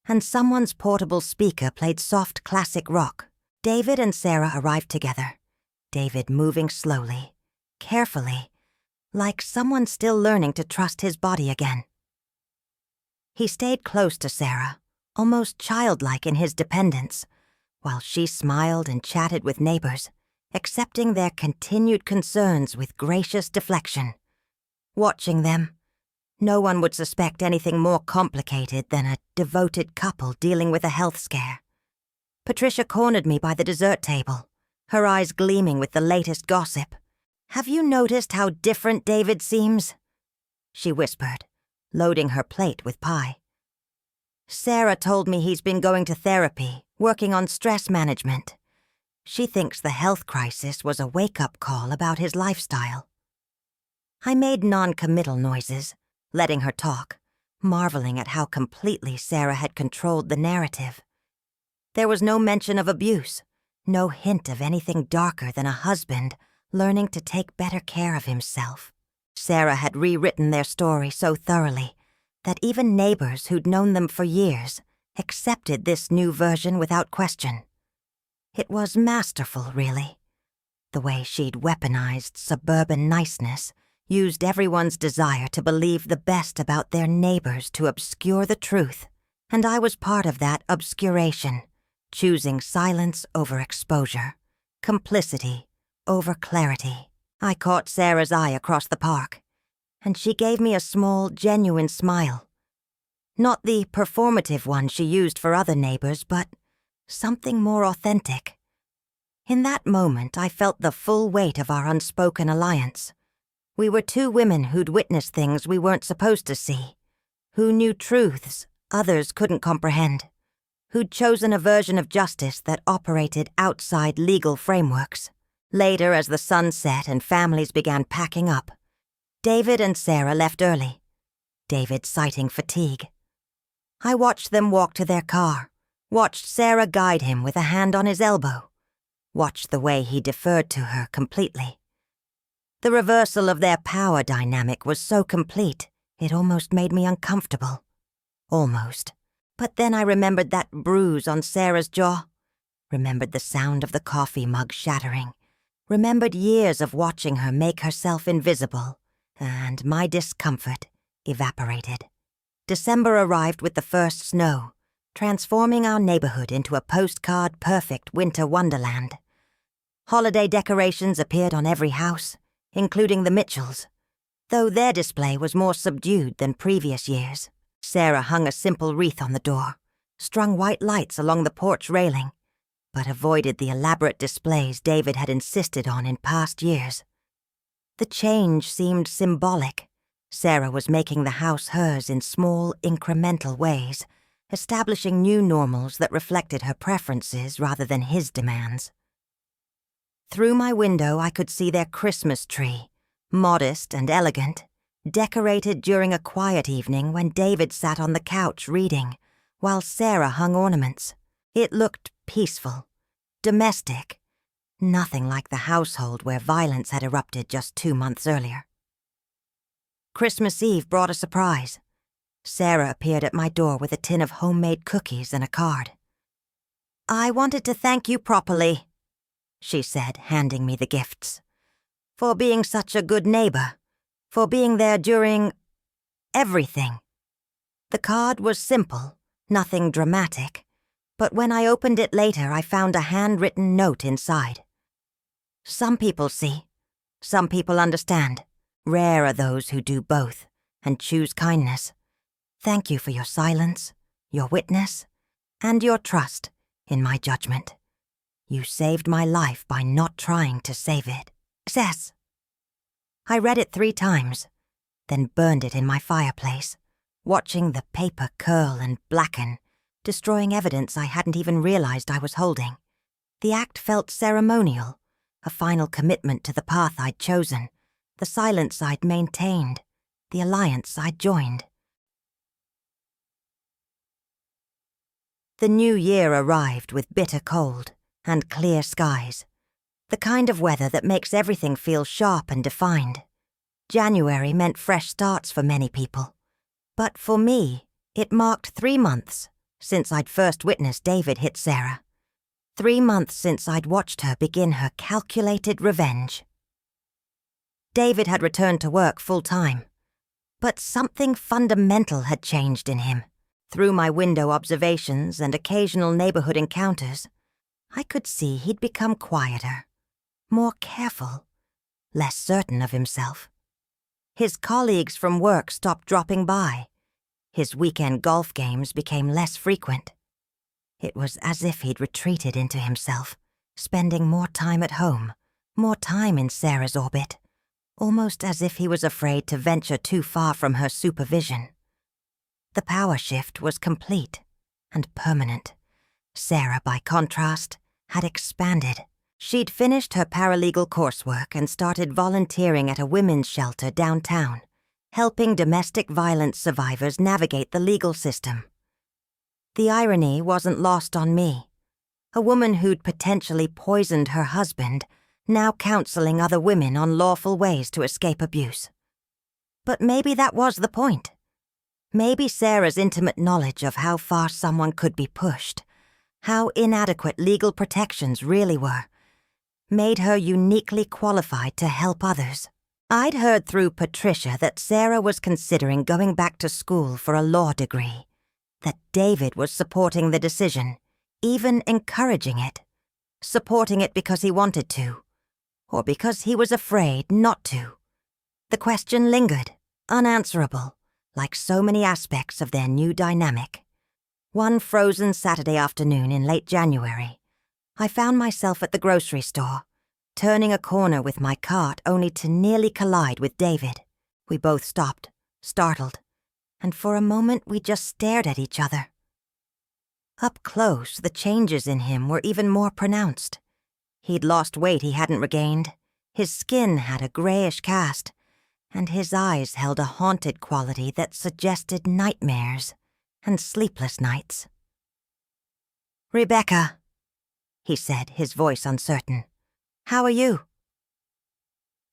A: and someone's portable speaker played soft classic rock. David and Sarah arrived together, David moving slowly, carefully, like someone still learning to trust his body again. He stayed close to Sarah, almost childlike in his dependence, while she smiled and chatted with neighbors, accepting their continued concerns with gracious deflection. Watching them, no one would suspect anything more complicated than a devoted couple dealing with a health scare. Patricia cornered me by the dessert table, her eyes gleaming with the latest gossip. "Have you noticed how different David seems?" she whispered, loading her plate with pie. Sarah told me he's been going to therapy, working on stress management. She thinks the health crisis was a wake-up call about his lifestyle. I made non-committal noises, letting her talk, marveling at how completely Sarah had controlled the narrative. There was no mention of abuse, no hint of anything darker than a husband learning to take better care of himself. Sarah had rewritten their story so thoroughly that even neighbors who'd known them for years accepted this new version without question. It was masterful, really. The way she'd weaponized suburban niceness, used everyone's desire to believe the best about their neighbors to obscure the truth, and I was part of that obscuration, choosing silence over exposure, complicity over clarity. I caught Sarah's eye across the park, and she gave me a small, genuine smile. Not the performative one she used for other neighbors, but something more authentic. In that moment, I felt the full weight of our unspoken alliance. We were two women who'd witnessed things we weren't supposed to see, who knew truths others couldn't comprehend, who'd chosen a version of justice that operated outside legal frameworks. Later, as the sun set and families began packing up, David and Sarah left early, David citing fatigue. I watched them walk to their car, watched Sarah guide him with a hand on his elbow, watched the way he deferred to her completely. The reversal of their power dynamic was so complete, it almost made me uncomfortable. Almost. But then I remembered that bruise on Sarah's jaw, remembered the sound of the coffee mug shattering, remembered years of watching her make herself invisible, and my discomfort evaporated. December arrived with the first snow, transforming our neighborhood into a postcard-perfect winter wonderland. Holiday decorations appeared on every house, including the Mitchells, though their display was more subdued than previous years. Sarah hung a simple wreath on the door, strung white lights along the porch railing, but avoided the elaborate displays David had insisted on in past years. The change seemed symbolic. Sarah was making the house hers in small, incremental ways, establishing new normals that reflected her preferences rather than his demands. Through my window, I could see their Christmas tree, modest and elegant, decorated during a quiet evening when David sat on the couch reading, while Sarah hung ornaments. It looked peaceful, domestic, nothing like the household where violence had erupted just 2 months earlier. Christmas Eve brought a surprise. Sarah appeared at my door with a tin of homemade cookies and a card. "I wanted to thank you properly," she said, handing me the gifts, "for being such a good neighbor, for being there during everything." The card was simple, nothing dramatic, but when I opened it later, I found a handwritten note inside. "Some people see, some people understand. Rare are those who do both and choose kindness. Thank you for your silence, your witness, and your trust in my judgment. You saved my life by not trying to save it. Success." I read it 3 times, then burned it in my fireplace, watching the paper curl and blacken, destroying evidence I hadn't even realized I was holding. The act felt ceremonial, a final commitment to the path I'd chosen, the silence I'd maintained, the alliance I'd joined. The new year arrived with bitter cold and clear skies, the kind of weather that makes everything feel sharp and defined. January meant fresh starts for many people, but for me, it marked 3 months since I'd first witnessed David hit Sarah. 3 months since I'd watched her begin her calculated revenge. David had returned to work full-time, but something fundamental had changed in him. Through my window observations and occasional neighborhood encounters, I could see he'd become quieter, more careful, less certain of himself. His colleagues from work stopped dropping by. His weekend golf games became less frequent. It was as if he'd retreated into himself, spending more time at home, more time in Sarah's orbit, almost as if he was afraid to venture too far from her supervision. The power shift was complete and permanent. Sarah, by contrast, had expanded. She'd finished her paralegal coursework and started volunteering at a women's shelter downtown, helping domestic violence survivors navigate the legal system. The irony wasn't lost on me. A woman who'd potentially poisoned her husband, now counseling other women on lawful ways to escape abuse. But maybe that was the point. Maybe Sarah's intimate knowledge of how far someone could be pushed, how inadequate legal protections really were, made her uniquely qualified to help others. I'd heard through Patricia that Sarah was considering going back to school for a law degree, that David was supporting the decision, even encouraging it, supporting it because he wanted to, or because he was afraid not to. The question lingered, unanswerable, like so many aspects of their new dynamic. One frozen Saturday afternoon in late January, I found myself at the grocery store, turning a corner with my cart only to nearly collide with David. We both stopped, startled, and for a moment we just stared at each other. Up close, the changes in him were even more pronounced. He'd lost weight he hadn't regained, his skin had a grayish cast, and his eyes held a haunted quality that suggested nightmares and sleepless nights. "Rebecca," he said, his voice uncertain. "How are you?"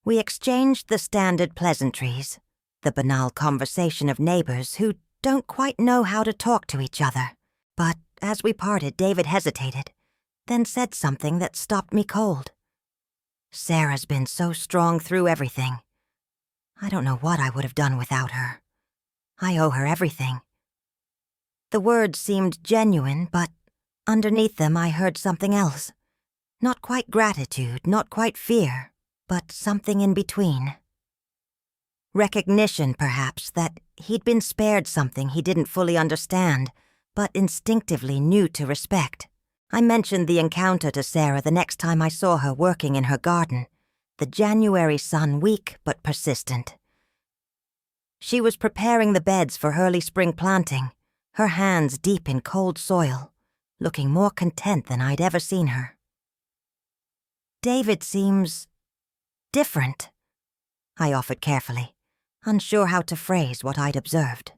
A: We exchanged the standard pleasantries, the banal conversation of neighbors who don't quite know how to talk to each other. But as we parted, David hesitated, then said something that stopped me cold. "Sarah's been so strong through everything. I don't know what I would have done without her. I owe her everything." The words seemed genuine, but underneath them I heard something else. Not quite gratitude, not quite fear, but something in between. Recognition, perhaps, that he'd been spared something he didn't fully understand, but instinctively knew to respect. I mentioned the encounter to Sarah the next time I saw her working in her garden, the January sun weak but persistent. She was preparing the beds for early spring planting, her hands deep in cold soil, looking more content than I'd ever seen her. "David seems different," I offered carefully, unsure how to phrase what I'd observed.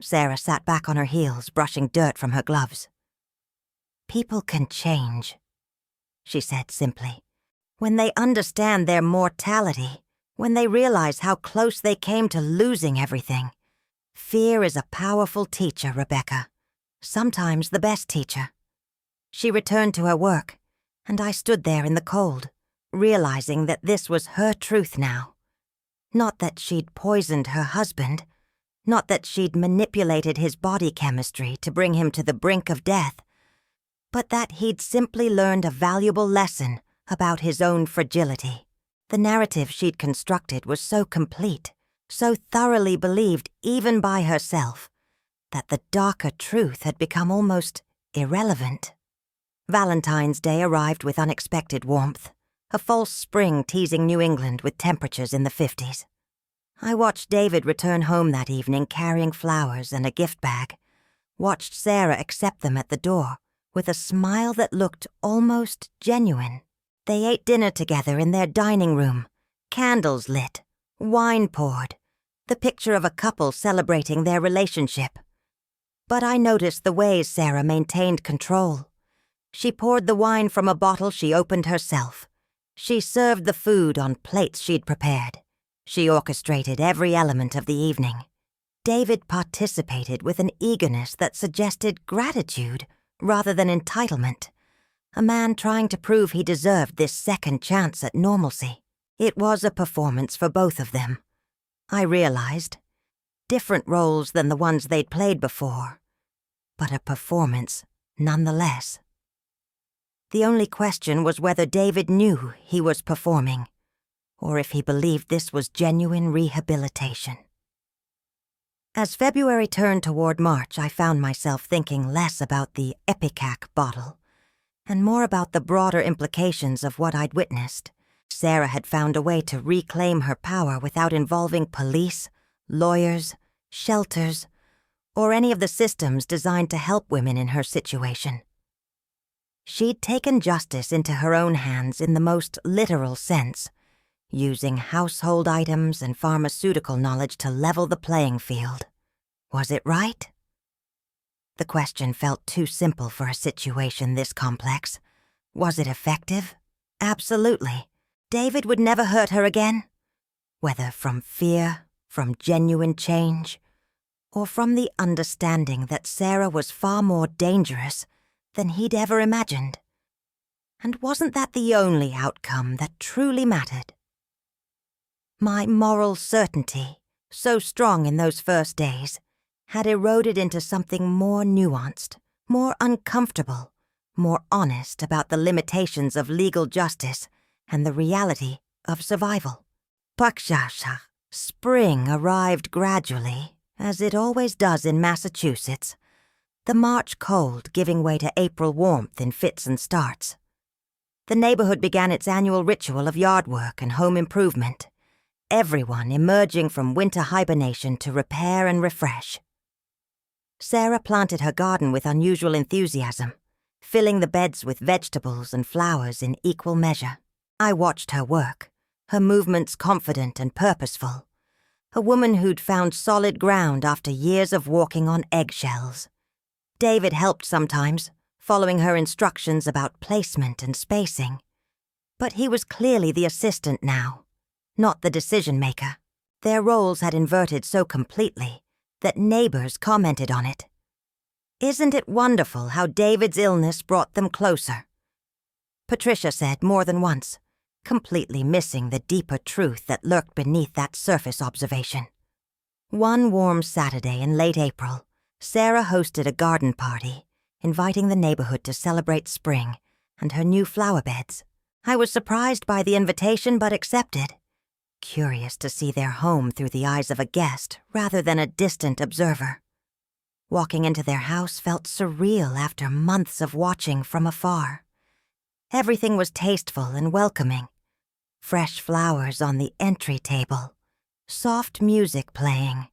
A: Sarah sat back on her heels, brushing dirt from her gloves. "People can change," she said simply, "when they understand their mortality, when they realize how close they came to losing everything. Fear is a powerful teacher, Rebecca, sometimes the best teacher." She returned to her work, and I stood there in the cold, realizing that this was her truth now. Not that she'd poisoned her husband, not that she'd manipulated his body chemistry to bring him to the brink of death, but that he'd simply learned a valuable lesson about his own fragility. The narrative she'd constructed was so complete, so thoroughly believed even by herself, that the darker truth had become almost irrelevant. Valentine's Day arrived with unexpected warmth, a false spring teasing New England with temperatures in the 50s. I watched David return home that evening carrying flowers and a gift bag, watched Sarah accept them at the door with a smile that looked almost genuine. They ate dinner together in their dining room, candles lit, wine poured, the picture of a couple celebrating their relationship. But I noticed the ways Sarah maintained control. She poured the wine from a bottle she opened herself. She served the food on plates she'd prepared. She orchestrated every element of the evening. David participated with an eagerness that suggested gratitude rather than entitlement, a man trying to prove he deserved this second chance at normalcy. It was a performance for both of them. I realized. Different roles than the ones they'd played before, but a performance nonetheless. The only question was whether David knew he was performing, or if he believed this was genuine rehabilitation. As February turned toward March, I found myself thinking less about the ipecac bottle and more about the broader implications of what I'd witnessed, Sarah had found a way to reclaim her power without involving police, lawyers, shelters, or any of the systems designed to help women in her situation. She'd taken justice into her own hands in the most literal sense, using household items and pharmaceutical knowledge to level the playing field. Was it right? The question felt too simple for a situation this complex. Was it effective? Absolutely. David would never hurt her again. Whether from fear, from genuine change, or from the understanding that Sarah was far more dangerous than he'd ever imagined. And wasn't that the only outcome that truly mattered? My moral certainty, so strong in those first days, had eroded into something more nuanced, more uncomfortable, more honest about the limitations of legal justice and the reality of survival. Pakshasha, spring arrived gradually, as it always does in Massachusetts, the March cold giving way to April warmth in fits and starts. The neighborhood began its annual ritual of yard work and home improvement, everyone emerging from winter hibernation to repair and refresh. Sarah planted her garden with unusual enthusiasm, filling the beds with vegetables and flowers in equal measure. I watched her work, her movements confident and purposeful, a woman who'd found solid ground after years of walking on eggshells. David helped sometimes, following her instructions about placement and spacing. But he was clearly the assistant now, not the decision-maker. Their roles had inverted so completely that neighbors commented on it. Isn't it wonderful how David's illness brought them closer? Patricia said more than once, completely missing the deeper truth that lurked beneath that surface observation. One warm Saturday in late April, Sarah hosted a garden party, inviting the neighborhood to celebrate spring and her new flower beds. I was surprised by the invitation but accepted, curious to see their home through the eyes of a guest rather than a distant observer. Walking into their house felt surreal after months of watching from afar. Everything was tasteful and welcoming. Fresh flowers on the entry table, soft music playing,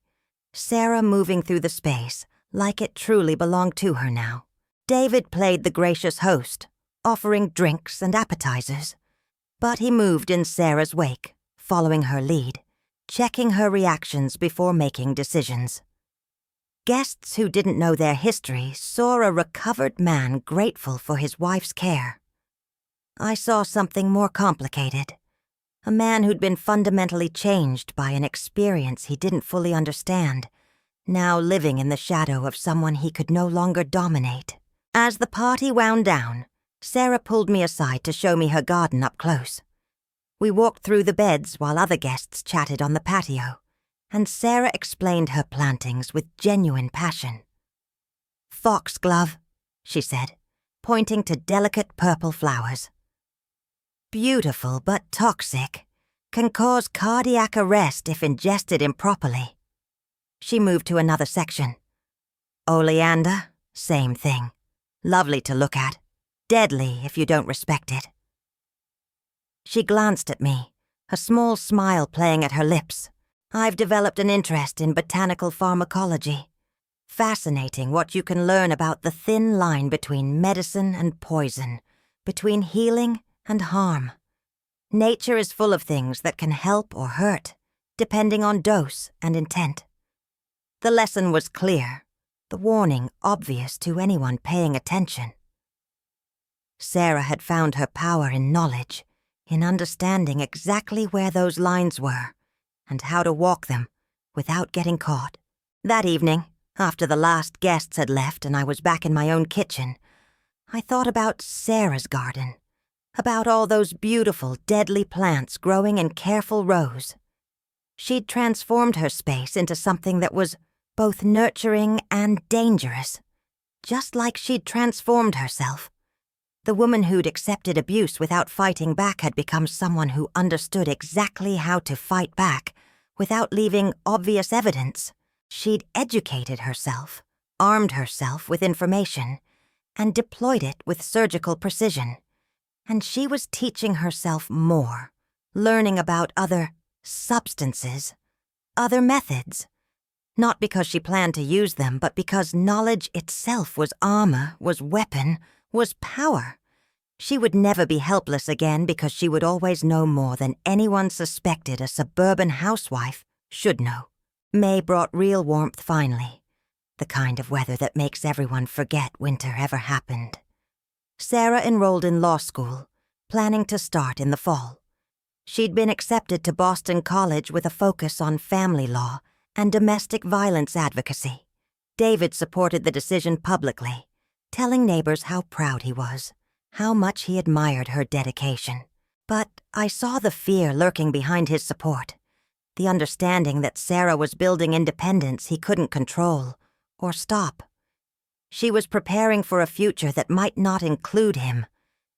A: Sarah moving through the space like it truly belonged to her now. David played the gracious host, offering drinks and appetizers, but he moved in Sarah's wake, following her lead, checking her reactions before making decisions. Guests who didn't know their history saw a recovered man grateful for his wife's care. I saw something more complicated, a man who'd been fundamentally changed by an experience he didn't fully understand, now living in the shadow of someone he could no longer dominate. As the party wound down, Sarah pulled me aside to show me her garden up close. We walked through the beds while other guests chatted on the patio, and Sarah explained her plantings with genuine passion. "Foxglove," she said, pointing to delicate purple flowers. "Beautiful but toxic, can cause cardiac arrest if ingested improperly." She moved to another section. "Oleander, same thing. Lovely to look at. Deadly if you don't respect it." She glanced at me, a small smile playing at her lips. "I've developed an interest in botanical pharmacology. Fascinating what you can learn about the thin line between medicine and poison, between healing and harm. Nature is full of things that can help or hurt, depending on dose and intent." The lesson was clear, the warning obvious to anyone paying attention. Sarah had found her power in knowledge, in understanding exactly where those lines were, and how to walk them without getting caught. That evening, after the last guests had left and I was back in my own kitchen, I thought about Sarah's garden, about all those beautiful, deadly plants growing in careful rows. She'd transformed her space into something that was both nurturing and dangerous, just like she'd transformed herself. The woman who'd accepted abuse without fighting back had become someone who understood exactly how to fight back without leaving obvious evidence. She'd educated herself, armed herself with information, and deployed it with surgical precision. And she was teaching herself more, learning about other substances, other methods. Not because she planned to use them, but because knowledge itself was armor, was weapon, was power. She would never be helpless again because she would always know more than anyone suspected a suburban housewife should know. May brought real warmth finally, the kind of weather that makes everyone forget winter ever happened. Sarah enrolled in law school, planning to start in the fall. She'd been accepted to Boston College with a focus on family law and domestic violence advocacy. David supported the decision publicly, telling neighbors how proud he was, how much he admired her dedication. But I saw the fear lurking behind his support, the understanding that Sarah was building independence he couldn't control or stop. She was preparing for a future that might not include him,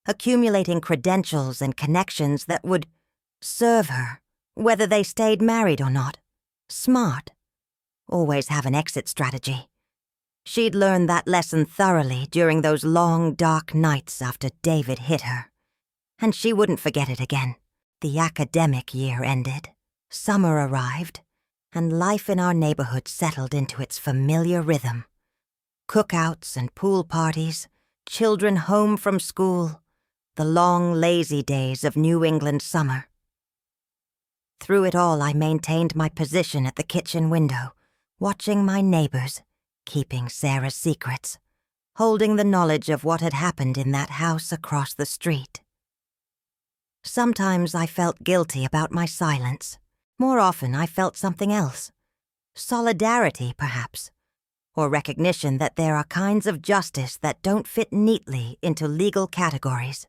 A: accumulating credentials and connections that would serve her, whether they stayed married or not. Smart. Always have an exit strategy. She'd learned that lesson thoroughly during those long, dark nights after David hit her. And she wouldn't forget it again. The academic year ended. Summer arrived, and life in our neighborhood settled into its familiar rhythm. Cookouts and pool parties, children home from school, the long, lazy days of New England summer. Through it all, I maintained my position at the kitchen window, watching my neighbors, keeping Sarah's secrets, holding the knowledge of what had happened in that house across the street. Sometimes I felt guilty about my silence. More often, I felt something else. Solidarity, perhaps, or recognition that there are kinds of justice that don't fit neatly into legal categories.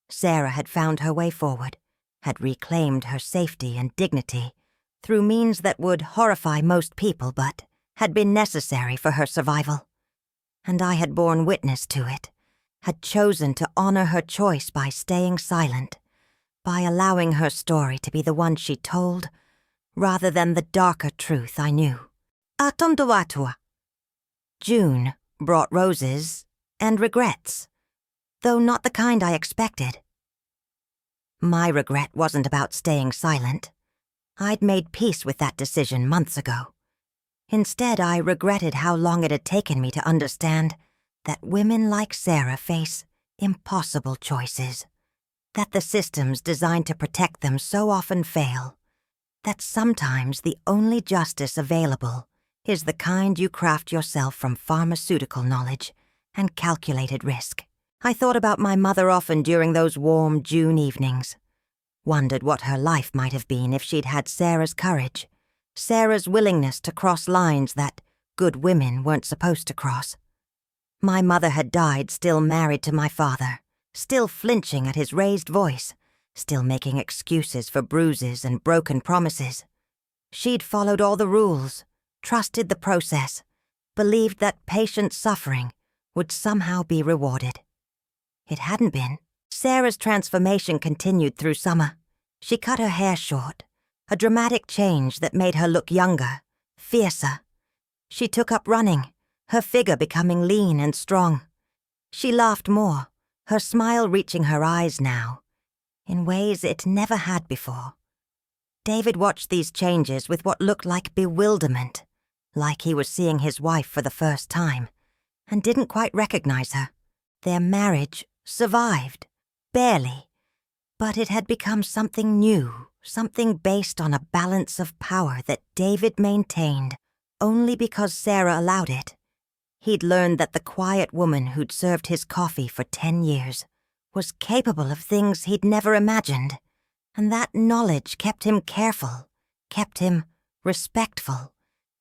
A: Sarah had found her way forward, had reclaimed her safety and dignity through means that would horrify most people but had been necessary for her survival. And I had borne witness to it, had chosen to honor her choice by staying silent, by allowing her story to be the one she told, rather than the darker truth I knew. Atomdoatua. June brought roses and regrets, though not the kind I expected. My regret wasn't about staying silent. I'd made peace with that decision months ago. Instead, I regretted how long it had taken me to understand that women like Sarah face impossible choices, that the systems designed to protect them so often fail, that sometimes the only justice available is the kind you craft yourself from pharmaceutical knowledge and calculated risk. I thought about my mother often during those warm June evenings, wondered what her life might have been if she'd had Sarah's courage, Sarah's willingness to cross lines that good women weren't supposed to cross. My mother had died still married to my father, still flinching at his raised voice, still making excuses for bruises and broken promises. She'd followed all the rules, trusted the process, believed that patient suffering would somehow be rewarded. It hadn't been. Sarah's transformation continued through summer. She cut her hair short, a dramatic change that made her look younger, fiercer. She took up running, her figure becoming lean and strong. She laughed more, her smile reaching her eyes now, in ways it never had before. David watched these changes with what looked like bewilderment, like he was seeing his wife for the first time, and didn't quite recognize her. Their marriage survived, barely, but it had become something new, something based on a balance of power that David maintained only because Sarah allowed it. He'd learned that the quiet woman who'd served his coffee for 10 years was capable of things he'd never imagined, and that knowledge kept him careful, kept him respectful,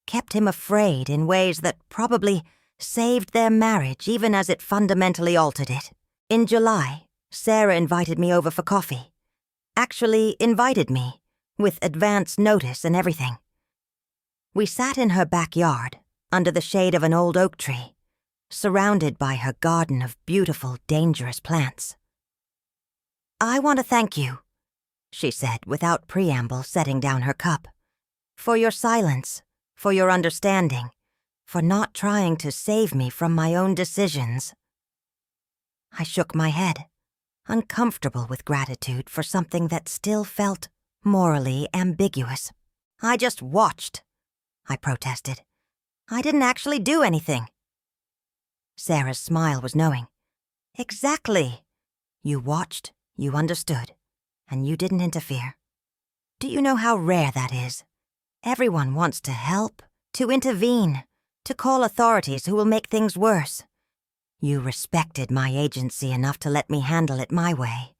A: kept him afraid in ways that probably saved their marriage even as it fundamentally altered it. In July, Sarah invited me over for coffee. Actually invited me, with advance notice and everything. We sat in her backyard, under the shade of an old oak tree, surrounded by her garden of beautiful, dangerous plants. "I want to thank you," she said without preamble, setting down her cup, "for your silence, for your understanding, for not trying to save me from my own decisions." I shook my head. uncomfortable with gratitude for something that still felt morally ambiguous. "I just watched," I protested. "I didn't actually do anything." Sarah's smile was knowing. "Exactly. You watched, you understood, and you didn't interfere. Do you know how rare that is? Everyone wants to help, to intervene, to call authorities who will make things worse. You respected my agency enough to let me handle it my way.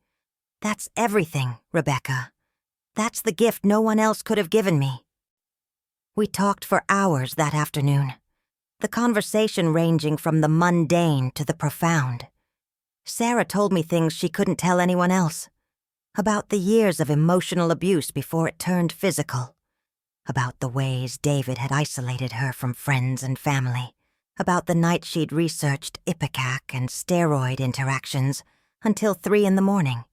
A: That's everything, Rebecca. That's the gift no one else could have given me." We talked for hours that afternoon, the conversation ranging from the mundane to the profound. Sarah told me things she couldn't tell anyone else, about the years of emotional abuse before it turned physical, about the ways David had isolated her from friends and family, about the night she'd researched Ipecac and steroid interactions until 3 a.m,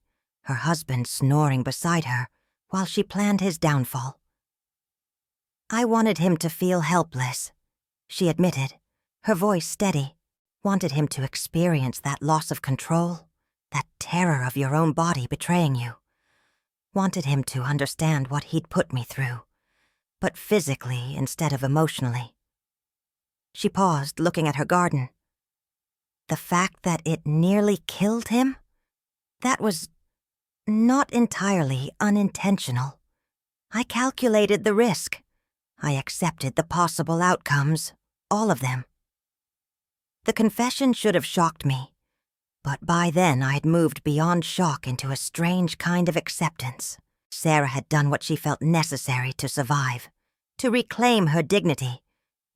A: her husband snoring beside her while she planned his downfall. "I wanted him to feel helpless," she admitted, her voice steady. "Wanted him to experience that loss of control, that terror of your own body betraying you. Wanted him to understand what he'd put me through, but physically instead of emotionally." She paused, looking at her garden. "The fact that it nearly killed him? That was not entirely unintentional. I calculated the risk. I accepted the possible outcomes, all of them." The confession should have shocked me, but by then I'd moved beyond shock into a strange kind of acceptance. Sarah had done what she felt necessary to survive, to reclaim her dignity,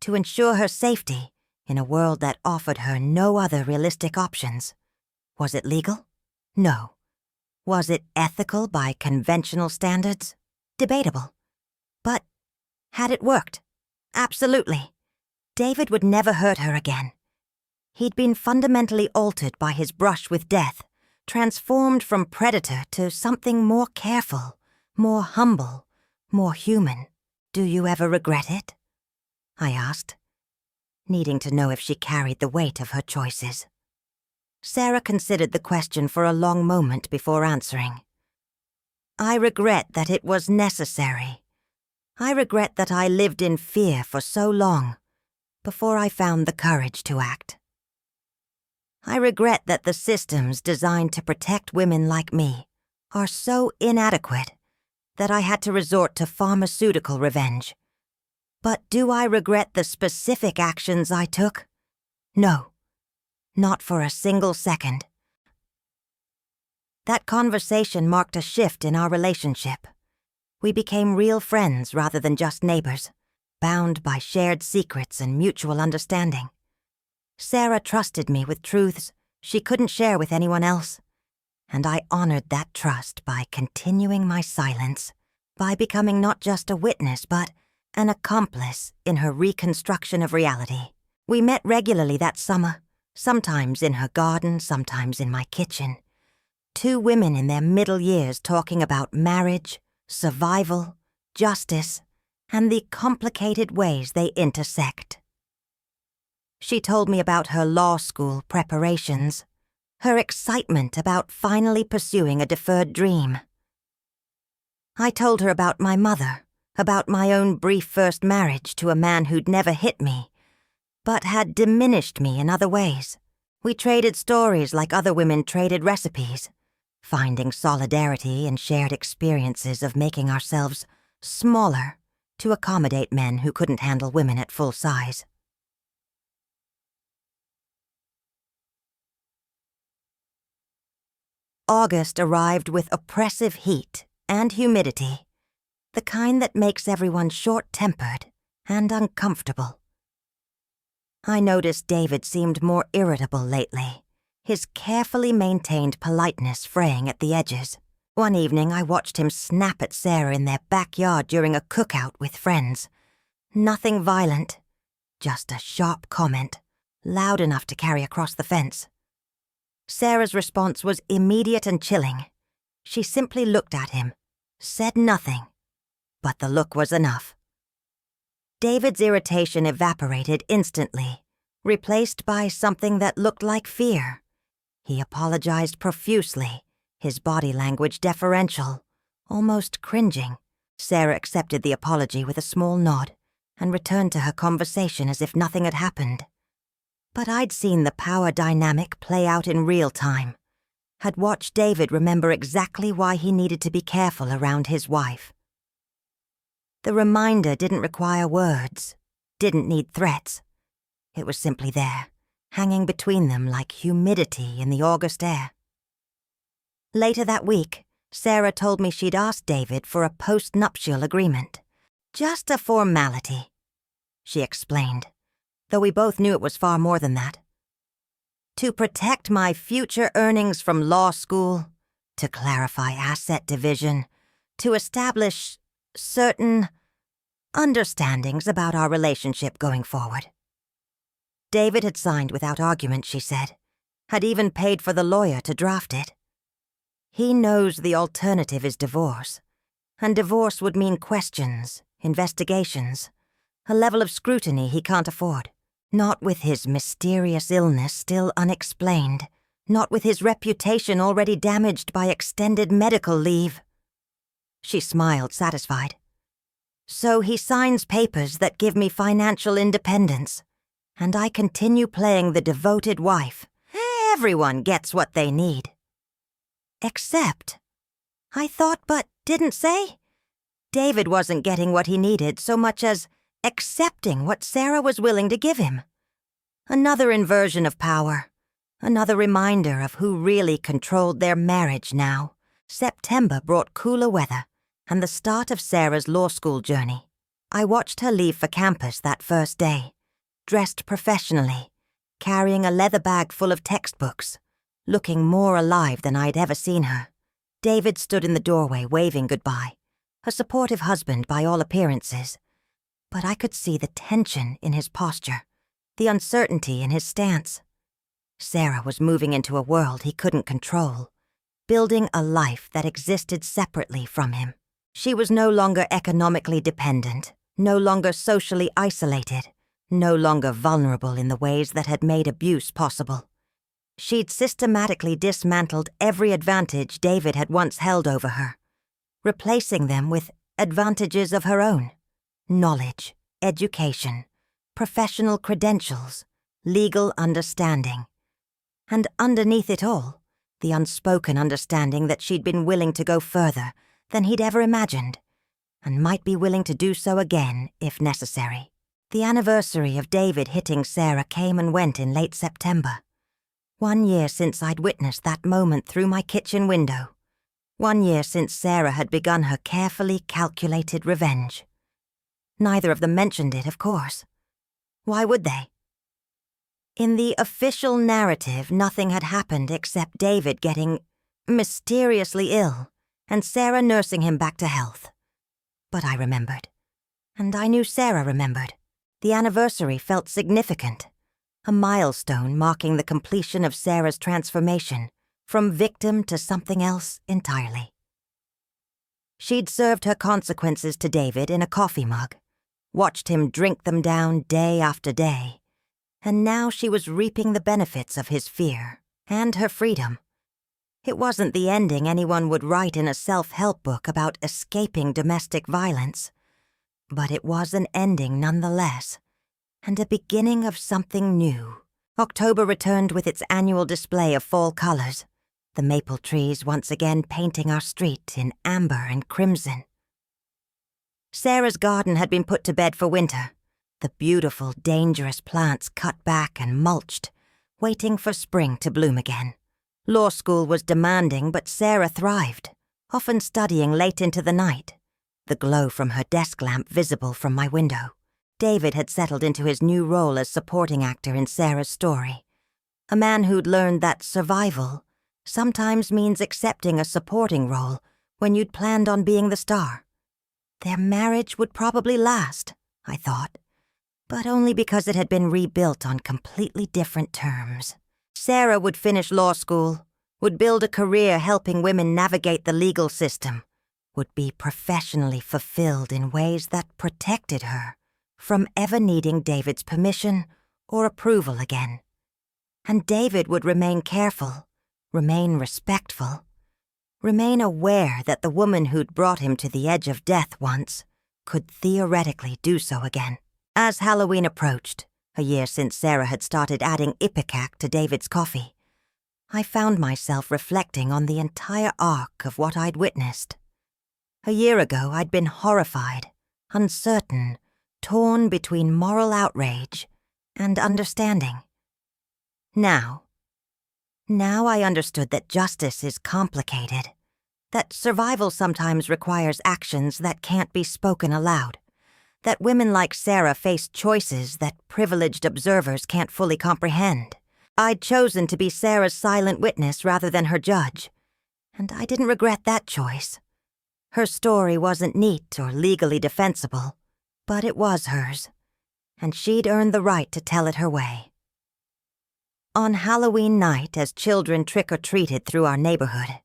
A: to ensure her safety in a world that offered her no other realistic options. Was it legal? No. Was it ethical by conventional standards? Debatable. But had it worked? Absolutely. David would never hurt her again. He'd been fundamentally altered by his brush with death, transformed from predator to something more careful, more humble, more human. "Do you ever regret it?" I asked, needing to know if she carried the weight of her choices. Sarah considered the question for a long moment before answering. "I regret that it was necessary. I regret that I lived in fear for so long before I found the courage to act. I regret that the systems designed to protect women like me are so inadequate that I had to resort to pharmaceutical revenge. But do I regret the specific actions I took? No, not for a single second." That conversation marked a shift in our relationship. We became real friends rather than just neighbors, bound by shared secrets and mutual understanding. Sarah trusted me with truths she couldn't share with anyone else, and I honored that trust by continuing my silence, by becoming not just a witness but an accomplice in her reconstruction of reality. We met regularly that summer, sometimes in her garden, sometimes in my kitchen. 2 women in their middle years talking about marriage, survival, justice, and the complicated ways they intersect. She told me about her law school preparations, her excitement about finally pursuing a deferred dream. I told her about my mother, about my own brief first marriage to a man who'd never hit me, but had diminished me in other ways. We traded stories like other women traded recipes, finding solidarity in shared experiences of making ourselves smaller to accommodate men who couldn't handle women at full size. August arrived with oppressive heat and humidity, the kind that makes everyone short-tempered and uncomfortable. I noticed David seemed more irritable lately, his carefully maintained politeness fraying at the edges. One evening I watched him snap at Sarah in their backyard during a cookout with friends. Nothing violent, just a sharp comment, loud enough to carry across the fence. Sarah's response was immediate and chilling. She simply looked at him, said nothing, but the look was enough. David's irritation evaporated instantly, replaced by something that looked like fear. He apologized profusely, his body language deferential, almost cringing. Sarah accepted the apology with a small nod and returned to her conversation as if nothing had happened. But I'd seen the power dynamic play out in real time, had watched David remember exactly why he needed to be careful around his wife. The reminder didn't require words, didn't need threats. It was simply there, hanging between them like humidity in the August air. Later that week, Sarah told me she'd asked David for a post-nuptial agreement. Just a formality, she explained, though we both knew it was far more than that. To protect my future earnings from law school, to clarify asset division, to establish certain understandings about our relationship going forward. David had signed without argument, she said, had even paid for the lawyer to draft it. He knows the alternative is divorce, and divorce would mean questions, investigations, a level of scrutiny he can't afford. Not with his mysterious illness still unexplained, not with his reputation already damaged by extended medical leave. She smiled, satisfied. So he signs papers that give me financial independence, and I continue playing the devoted wife. Everyone gets what they need. Except, I thought but didn't say, David wasn't getting what he needed so much as accepting what Sarah was willing to give him. Another inversion of power, another reminder of who really controlled their marriage now. September brought cooler weather and the start of Sarah's law school journey. I watched her leave for campus that first day, dressed professionally, carrying a leather bag full of textbooks, looking more alive than I'd ever seen her. David stood in the doorway waving goodbye, a supportive husband by all appearances. But I could see the tension in his posture, the uncertainty in his stance. Sarah was moving into a world he couldn't control, building a life that existed separately from him. She was no longer economically dependent, no longer socially isolated, no longer vulnerable in the ways that had made abuse possible. She'd systematically dismantled every advantage David had once held over her, replacing them with advantages of her own. Knowledge, education, professional credentials, legal understanding. And underneath it all, the unspoken understanding that she'd been willing to go further than he'd ever imagined, and might be willing to do so again if necessary. The anniversary of David hitting Sarah came and went in late September. 1 year since I'd witnessed that moment through my kitchen window. 1 year since Sarah had begun her carefully calculated revenge. Neither of them mentioned it, of course. Why would they? In the official narrative, nothing had happened except David getting mysteriously ill and Sarah nursing him back to health. But I remembered. And I knew Sarah remembered. The anniversary felt significant, a milestone marking the completion of Sarah's transformation from victim to something else entirely. She'd served her consequences to David in a coffee mug, watched him drink them down day after day, and now she was reaping the benefits of his fear and her freedom. It wasn't the ending anyone would write in a self-help book about escaping domestic violence, but it was an ending nonetheless, and a beginning of something new. October returned with its annual display of fall colors, the maple trees once again painting our street in amber and crimson. Sarah's garden had been put to bed for winter, the beautiful, dangerous plants cut back and mulched, waiting for spring to bloom again. Law school was demanding, but Sarah thrived, often studying late into the night, the glow from her desk lamp visible from my window. David had settled into his new role as supporting actor in Sarah's story, a man who'd learned that survival sometimes means accepting a supporting role when you'd planned on being the star. Their marriage would probably last, I thought, but only because it had been rebuilt on completely different terms. Sarah would finish law school, would build a career helping women navigate the legal system, would be professionally fulfilled in ways that protected her from ever needing David's permission or approval again. And David would remain careful, remain respectful, Remain aware that the woman who'd brought him to the edge of death once could theoretically do so again. As Halloween approached, a year since Sarah had started adding ipecac to David's coffee, I found myself reflecting on the entire arc of what I'd witnessed. A year ago, I'd been horrified, uncertain, torn between moral outrage and understanding. Now I understood that justice is complicated, that survival sometimes requires actions that can't be spoken aloud, that women like Sarah face choices that privileged observers can't fully comprehend. I'd chosen to be Sarah's silent witness rather than her judge, and I didn't regret that choice. Her story wasn't neat or legally defensible, but it was hers, and she'd earned the right to tell it her way. On Halloween night, as children trick-or-treated through our neighborhood,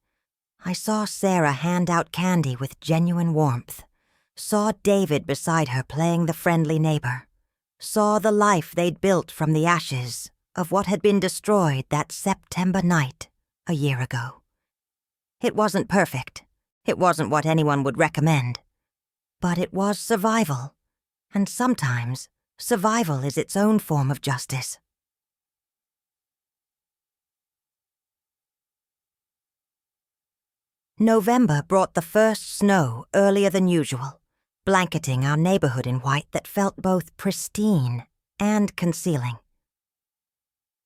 A: I saw Sarah hand out candy with genuine warmth, saw David beside her playing the friendly neighbor, saw the life they'd built from the ashes of what had been destroyed that September night a year ago. It wasn't perfect. It wasn't what anyone would recommend. But it was survival, and sometimes survival is its own form of justice. November brought the first snow earlier than usual, blanketing our neighborhood in white that felt both pristine and concealing.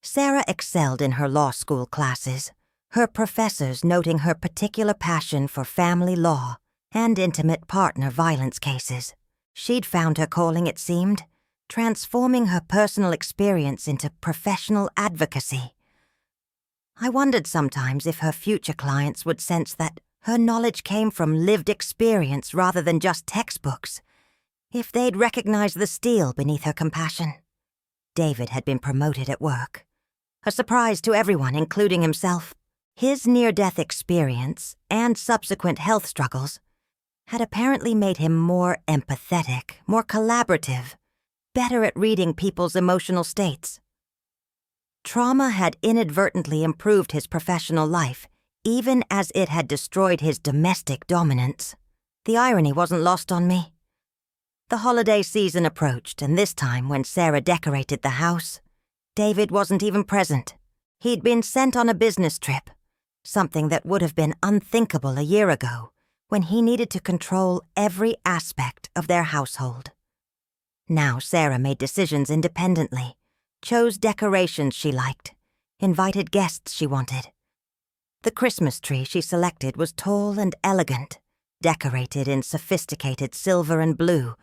A: Sarah excelled in her law school classes, her professors noting her particular passion for family law and intimate partner violence cases. She'd found her calling, it seemed, transforming her personal experience into professional advocacy. I wondered sometimes if her future clients would sense that her knowledge came from lived experience rather than just textbooks, if they'd recognize the steel beneath her compassion. David had been promoted at work, a surprise to everyone, including himself. His near-death experience and subsequent health struggles had apparently made him more empathetic, more collaborative, better at reading people's emotional states. Trauma had inadvertently improved his professional life, even as it had destroyed his domestic dominance. The irony wasn't lost on me. The holiday season approached, and this time, when Sarah decorated the house, David wasn't even present. He'd been sent on a business trip, something that would have been unthinkable a year ago, when he needed to control every aspect of their household. Now Sarah made decisions independently, chose decorations she liked, invited guests she wanted. The Christmas tree she selected was tall and elegant, decorated in sophisticated silver and blue,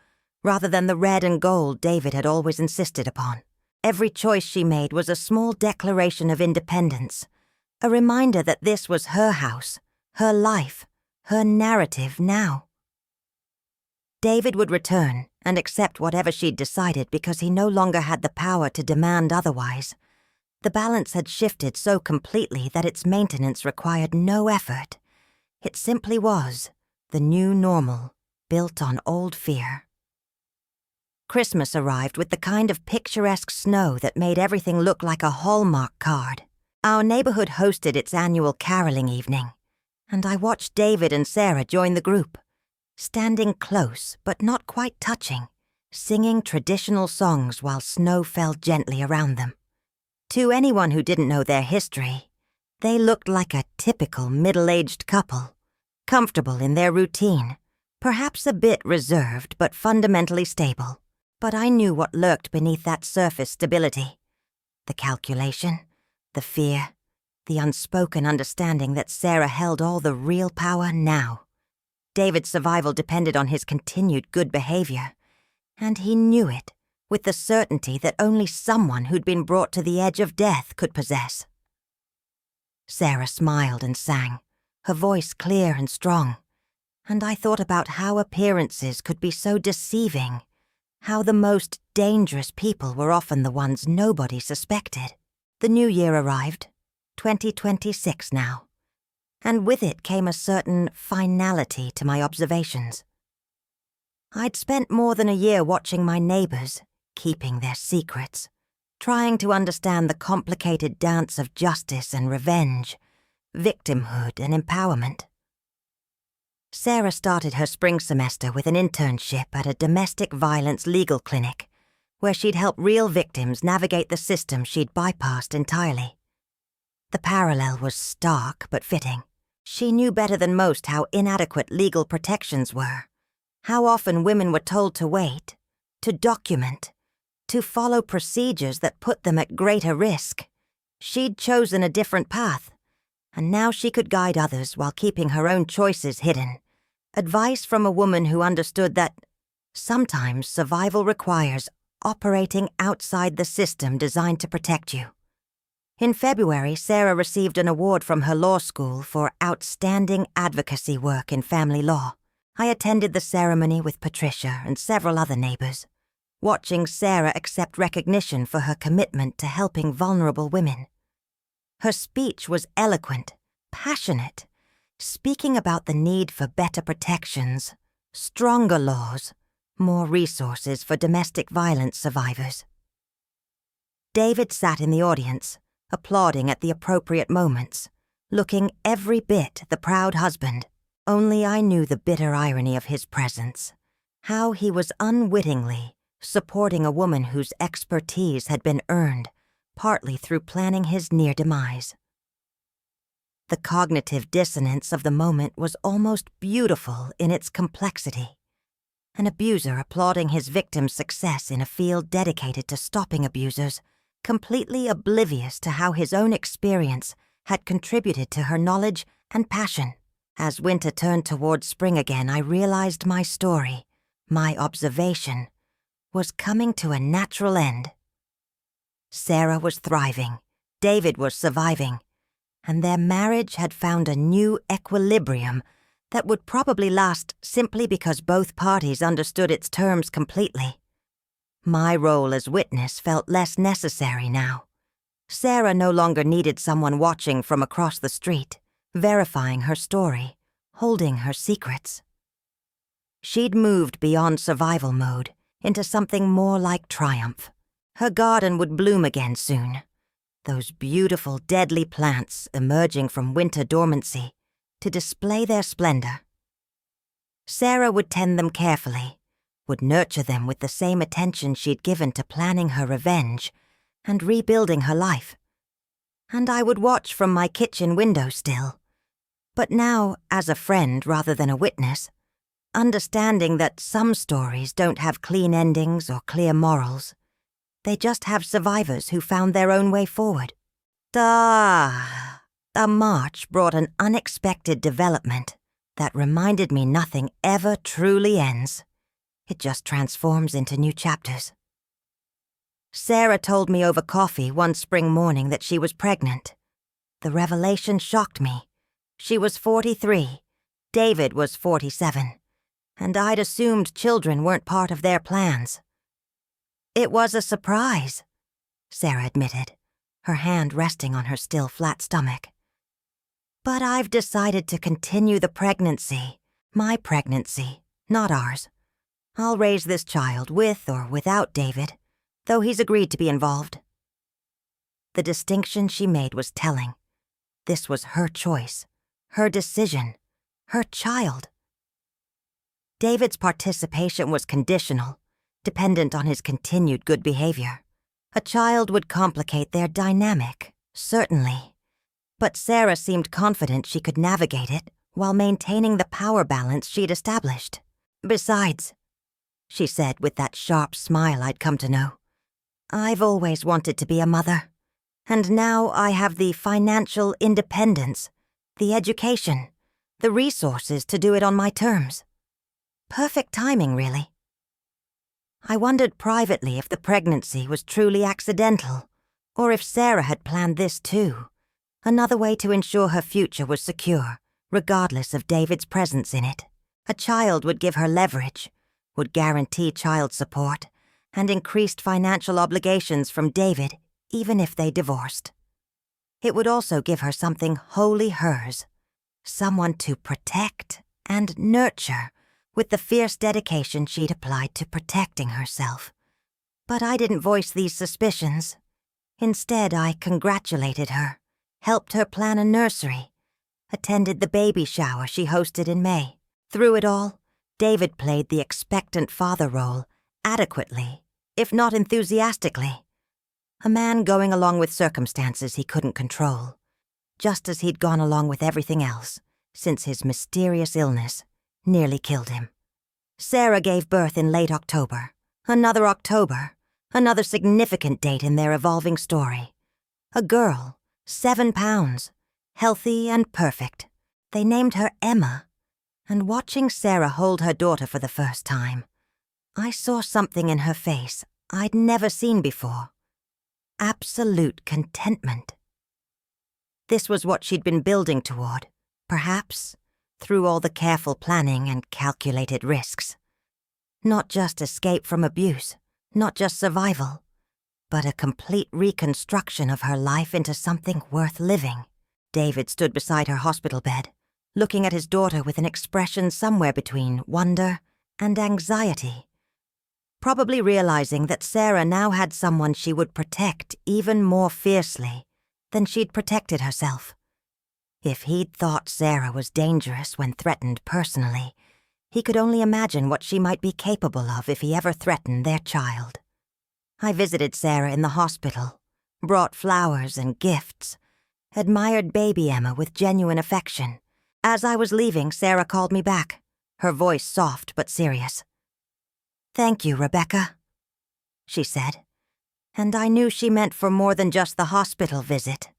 A: rather than the red and gold David had always insisted upon. Every choice she made was a small declaration of independence, a reminder that this was her house, her life, her narrative now. David would return and accept whatever she'd decided because he no longer had the power to demand otherwise. The balance had shifted so completely that its maintenance required no effort. It simply was the new normal, built on old fear. Christmas arrived with the kind of picturesque snow that made everything look like a Hallmark card. Our neighborhood hosted its annual caroling evening, and I watched David and Sarah join the group, standing close but not quite touching, singing traditional songs while snow fell gently around them. To anyone who didn't know their history, they looked like a typical middle-aged couple, comfortable in their routine, perhaps a bit reserved but fundamentally stable. But I knew what lurked beneath that surface stability. The calculation, the fear, the unspoken understanding that Sarah held all the real power now. David's survival depended on his continued good behavior, and he knew it with the certainty that only someone who'd been brought to the edge of death could possess. Sarah smiled and sang, her voice clear and strong, and I thought about how appearances could be so deceiving, how the most dangerous people were often the ones nobody suspected. The new year arrived, 2026 now, and with it came a certain finality to my observations. I'd spent more than a year watching my neighbors, keeping their secrets, trying to understand the complicated dance of justice and revenge, victimhood and empowerment. Sarah started her spring semester with an internship at a domestic violence legal clinic, where she'd help real victims navigate the system she'd bypassed entirely. The parallel was stark but fitting. She knew better than most how inadequate legal protections were, how often women were told to wait, to document, to follow procedures that put them at greater risk. She'd chosen a different path, and now she could guide others while keeping her own choices hidden. Advice from a woman who understood that sometimes survival requires operating outside the system designed to protect you. In February, Sarah received an award from her law school for outstanding advocacy work in family law. I attended the ceremony with Patricia and several other neighbors, watching Sarah accept recognition for her commitment to helping vulnerable women. Her speech was eloquent, passionate, speaking about the need for better protections, stronger laws, more resources for domestic violence survivors. David sat in the audience, applauding at the appropriate moments, looking every bit the proud husband. Only I knew the bitter irony of his presence, how he was unwittingly supporting a woman whose expertise had been earned, partly through planning his near demise. The cognitive dissonance of the moment was almost beautiful in its complexity. An abuser applauding his victim's success in a field dedicated to stopping abusers, completely oblivious to how his own experience had contributed to her knowledge and passion. As winter turned towards spring again, I realized my story, my observation, was coming to a natural end. Sarah was thriving, David was surviving, and their marriage had found a new equilibrium that would probably last simply because both parties understood its terms completely. My role as witness felt less necessary now. Sarah no longer needed someone watching from across the street, verifying her story, holding her secrets. She'd moved beyond survival mode into something more like triumph. Her garden would bloom again soon, those beautiful deadly plants emerging from winter dormancy to display their splendor. Sarah would tend them carefully, would nurture them with the same attention she'd given to planning her revenge and rebuilding her life. And I would watch from my kitchen window still, but now as a friend rather than a witness, understanding that some stories don't have clean endings or clear morals. They just have survivors who found their own way forward. The march brought an unexpected development that reminded me nothing ever truly ends. It just transforms into new chapters. Sarah told me over coffee one spring morning that she was pregnant. The revelation shocked me. She was 43, David was 47, and I'd assumed children weren't part of their plans. It was a surprise, Sarah admitted, her hand resting on her still flat stomach. But I've decided to continue the pregnancy, my pregnancy, not ours. I'll raise this child with or without David, though he's agreed to be involved. The distinction she made was telling. This was her choice, her decision, her child. David's participation was conditional, dependent on his continued good behavior. A child would complicate their dynamic, certainly, but Sarah seemed confident she could navigate it while maintaining the power balance she'd established. Besides, she said with that sharp smile I'd come to know, I've always wanted to be a mother, and now I have the financial independence, the education, the resources to do it on my terms. Perfect timing, really. I wondered privately if the pregnancy was truly accidental, or if Sarah had planned this too, another way to ensure her future was secure, regardless of David's presence in it. A child would give her leverage, would guarantee child support, and increased financial obligations from David, even if they divorced. It would also give her something wholly hers, someone to protect and nurture with the fierce dedication she'd applied to protecting herself. But I didn't voice these suspicions. Instead, I congratulated her, helped her plan a nursery, attended the baby shower she hosted in May. Through it all, David played the expectant father role adequately, if not enthusiastically. A man going along with circumstances he couldn't control, just as he'd gone along with everything else since his mysterious illness nearly killed him. Sarah gave birth in late October. Another significant date in their evolving story. A girl, 7 pounds, healthy and perfect. They named her Emma, and watching Sarah hold her daughter for the first time, I saw something in her face I'd never seen before. Absolute contentment. This was what she'd been building toward, perhaps, through all the careful planning and calculated risks. Not just escape from abuse, not just survival, but a complete reconstruction of her life into something worth living. David stood beside her hospital bed, looking at his daughter with an expression somewhere between wonder and anxiety, probably realizing that Sarah now had someone she would protect even more fiercely than she'd protected herself. If he'd thought Sarah was dangerous when threatened personally, he could only imagine what she might be capable of if he ever threatened their child. I visited Sarah in the hospital, brought flowers and gifts, admired baby Emma with genuine affection. As I was leaving, Sarah called me back, her voice soft but serious. "Thank you, Rebecca," she said, and I knew she meant for more than just the hospital visit.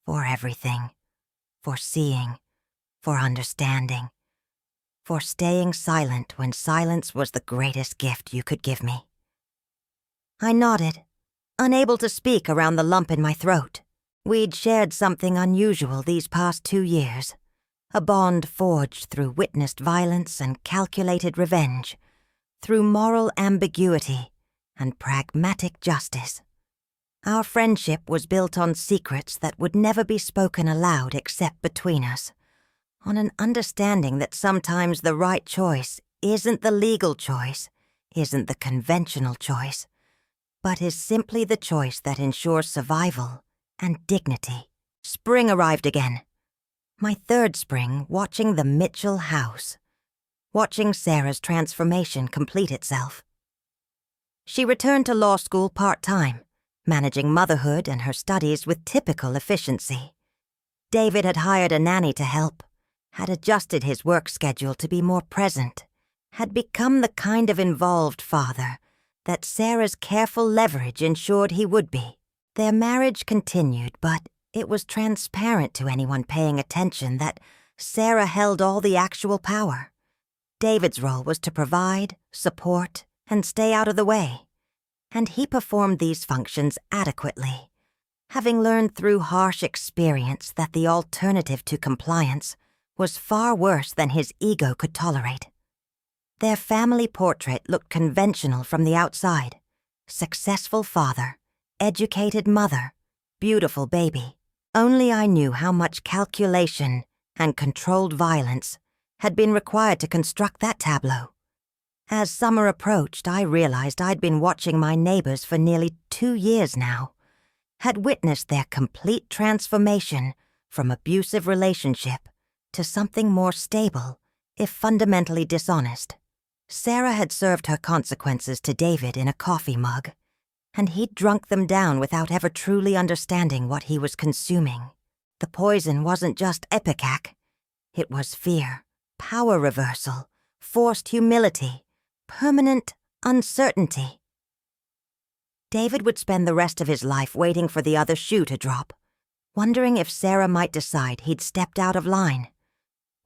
A: For everything. For seeing. For understanding. For staying silent when silence was the greatest gift you could give me. I nodded, unable to speak around the lump in my throat. We'd shared something unusual these past 2 years, a bond forged through witnessed violence and calculated revenge, through moral ambiguity and pragmatic justice. Our friendship was built on secrets that would never be spoken aloud except between us, on an understanding that sometimes the right choice isn't the legal choice, isn't the conventional choice, but is simply the choice that ensures survival and dignity. Spring arrived again. My 3rd spring watching the Mitchell house, watching Sarah's transformation complete itself. She returned to law school part-time, managing motherhood and her studies with typical efficiency. David had hired a nanny to help, had adjusted his work schedule to be more present, had become the kind of involved father that Sarah's careful leverage ensured he would be. Their marriage continued, but it was transparent to anyone paying attention that Sarah held all the actual power. David's role was to provide, support, and stay out of the way, and he performed these functions adequately, having learned through harsh experience that the alternative to compliance was far worse than his ego could tolerate. Their family portrait looked conventional from the outside: successful father, educated mother, beautiful baby. Only I knew how much calculation and controlled violence had been required to construct that tableau. As summer approached, I realized I'd been watching my neighbors for nearly 2 years now, had witnessed their complete transformation from abusive relationship to something more stable, if fundamentally dishonest. Sarah had served her consequences to David in a coffee mug, and he'd drunk them down without ever truly understanding what he was consuming. The poison wasn't just ipecac. It was fear, power reversal, forced humility, permanent uncertainty. David would spend the rest of his life waiting for the other shoe to drop, wondering if Sarah might decide he'd stepped out of line,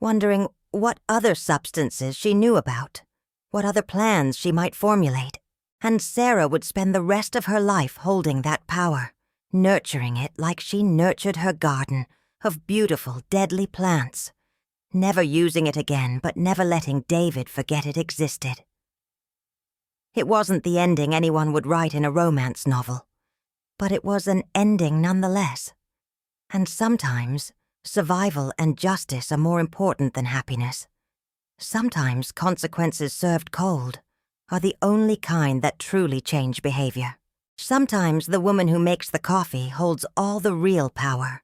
A: wondering what other substances she knew about, what other plans she might formulate. And Sarah would spend the rest of her life holding that power, nurturing it like she nurtured her garden of beautiful, deadly plants, never using it again but never letting David forget it existed. It wasn't the ending anyone would write in a romance novel, but it was an ending nonetheless. And sometimes survival and justice are more important than happiness. Sometimes consequences served cold are the only kind that truly change behavior. Sometimes the woman who makes the coffee holds all the real power,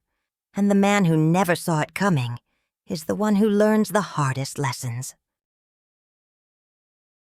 A: and the man who never saw it coming is the one who learns the hardest lessons.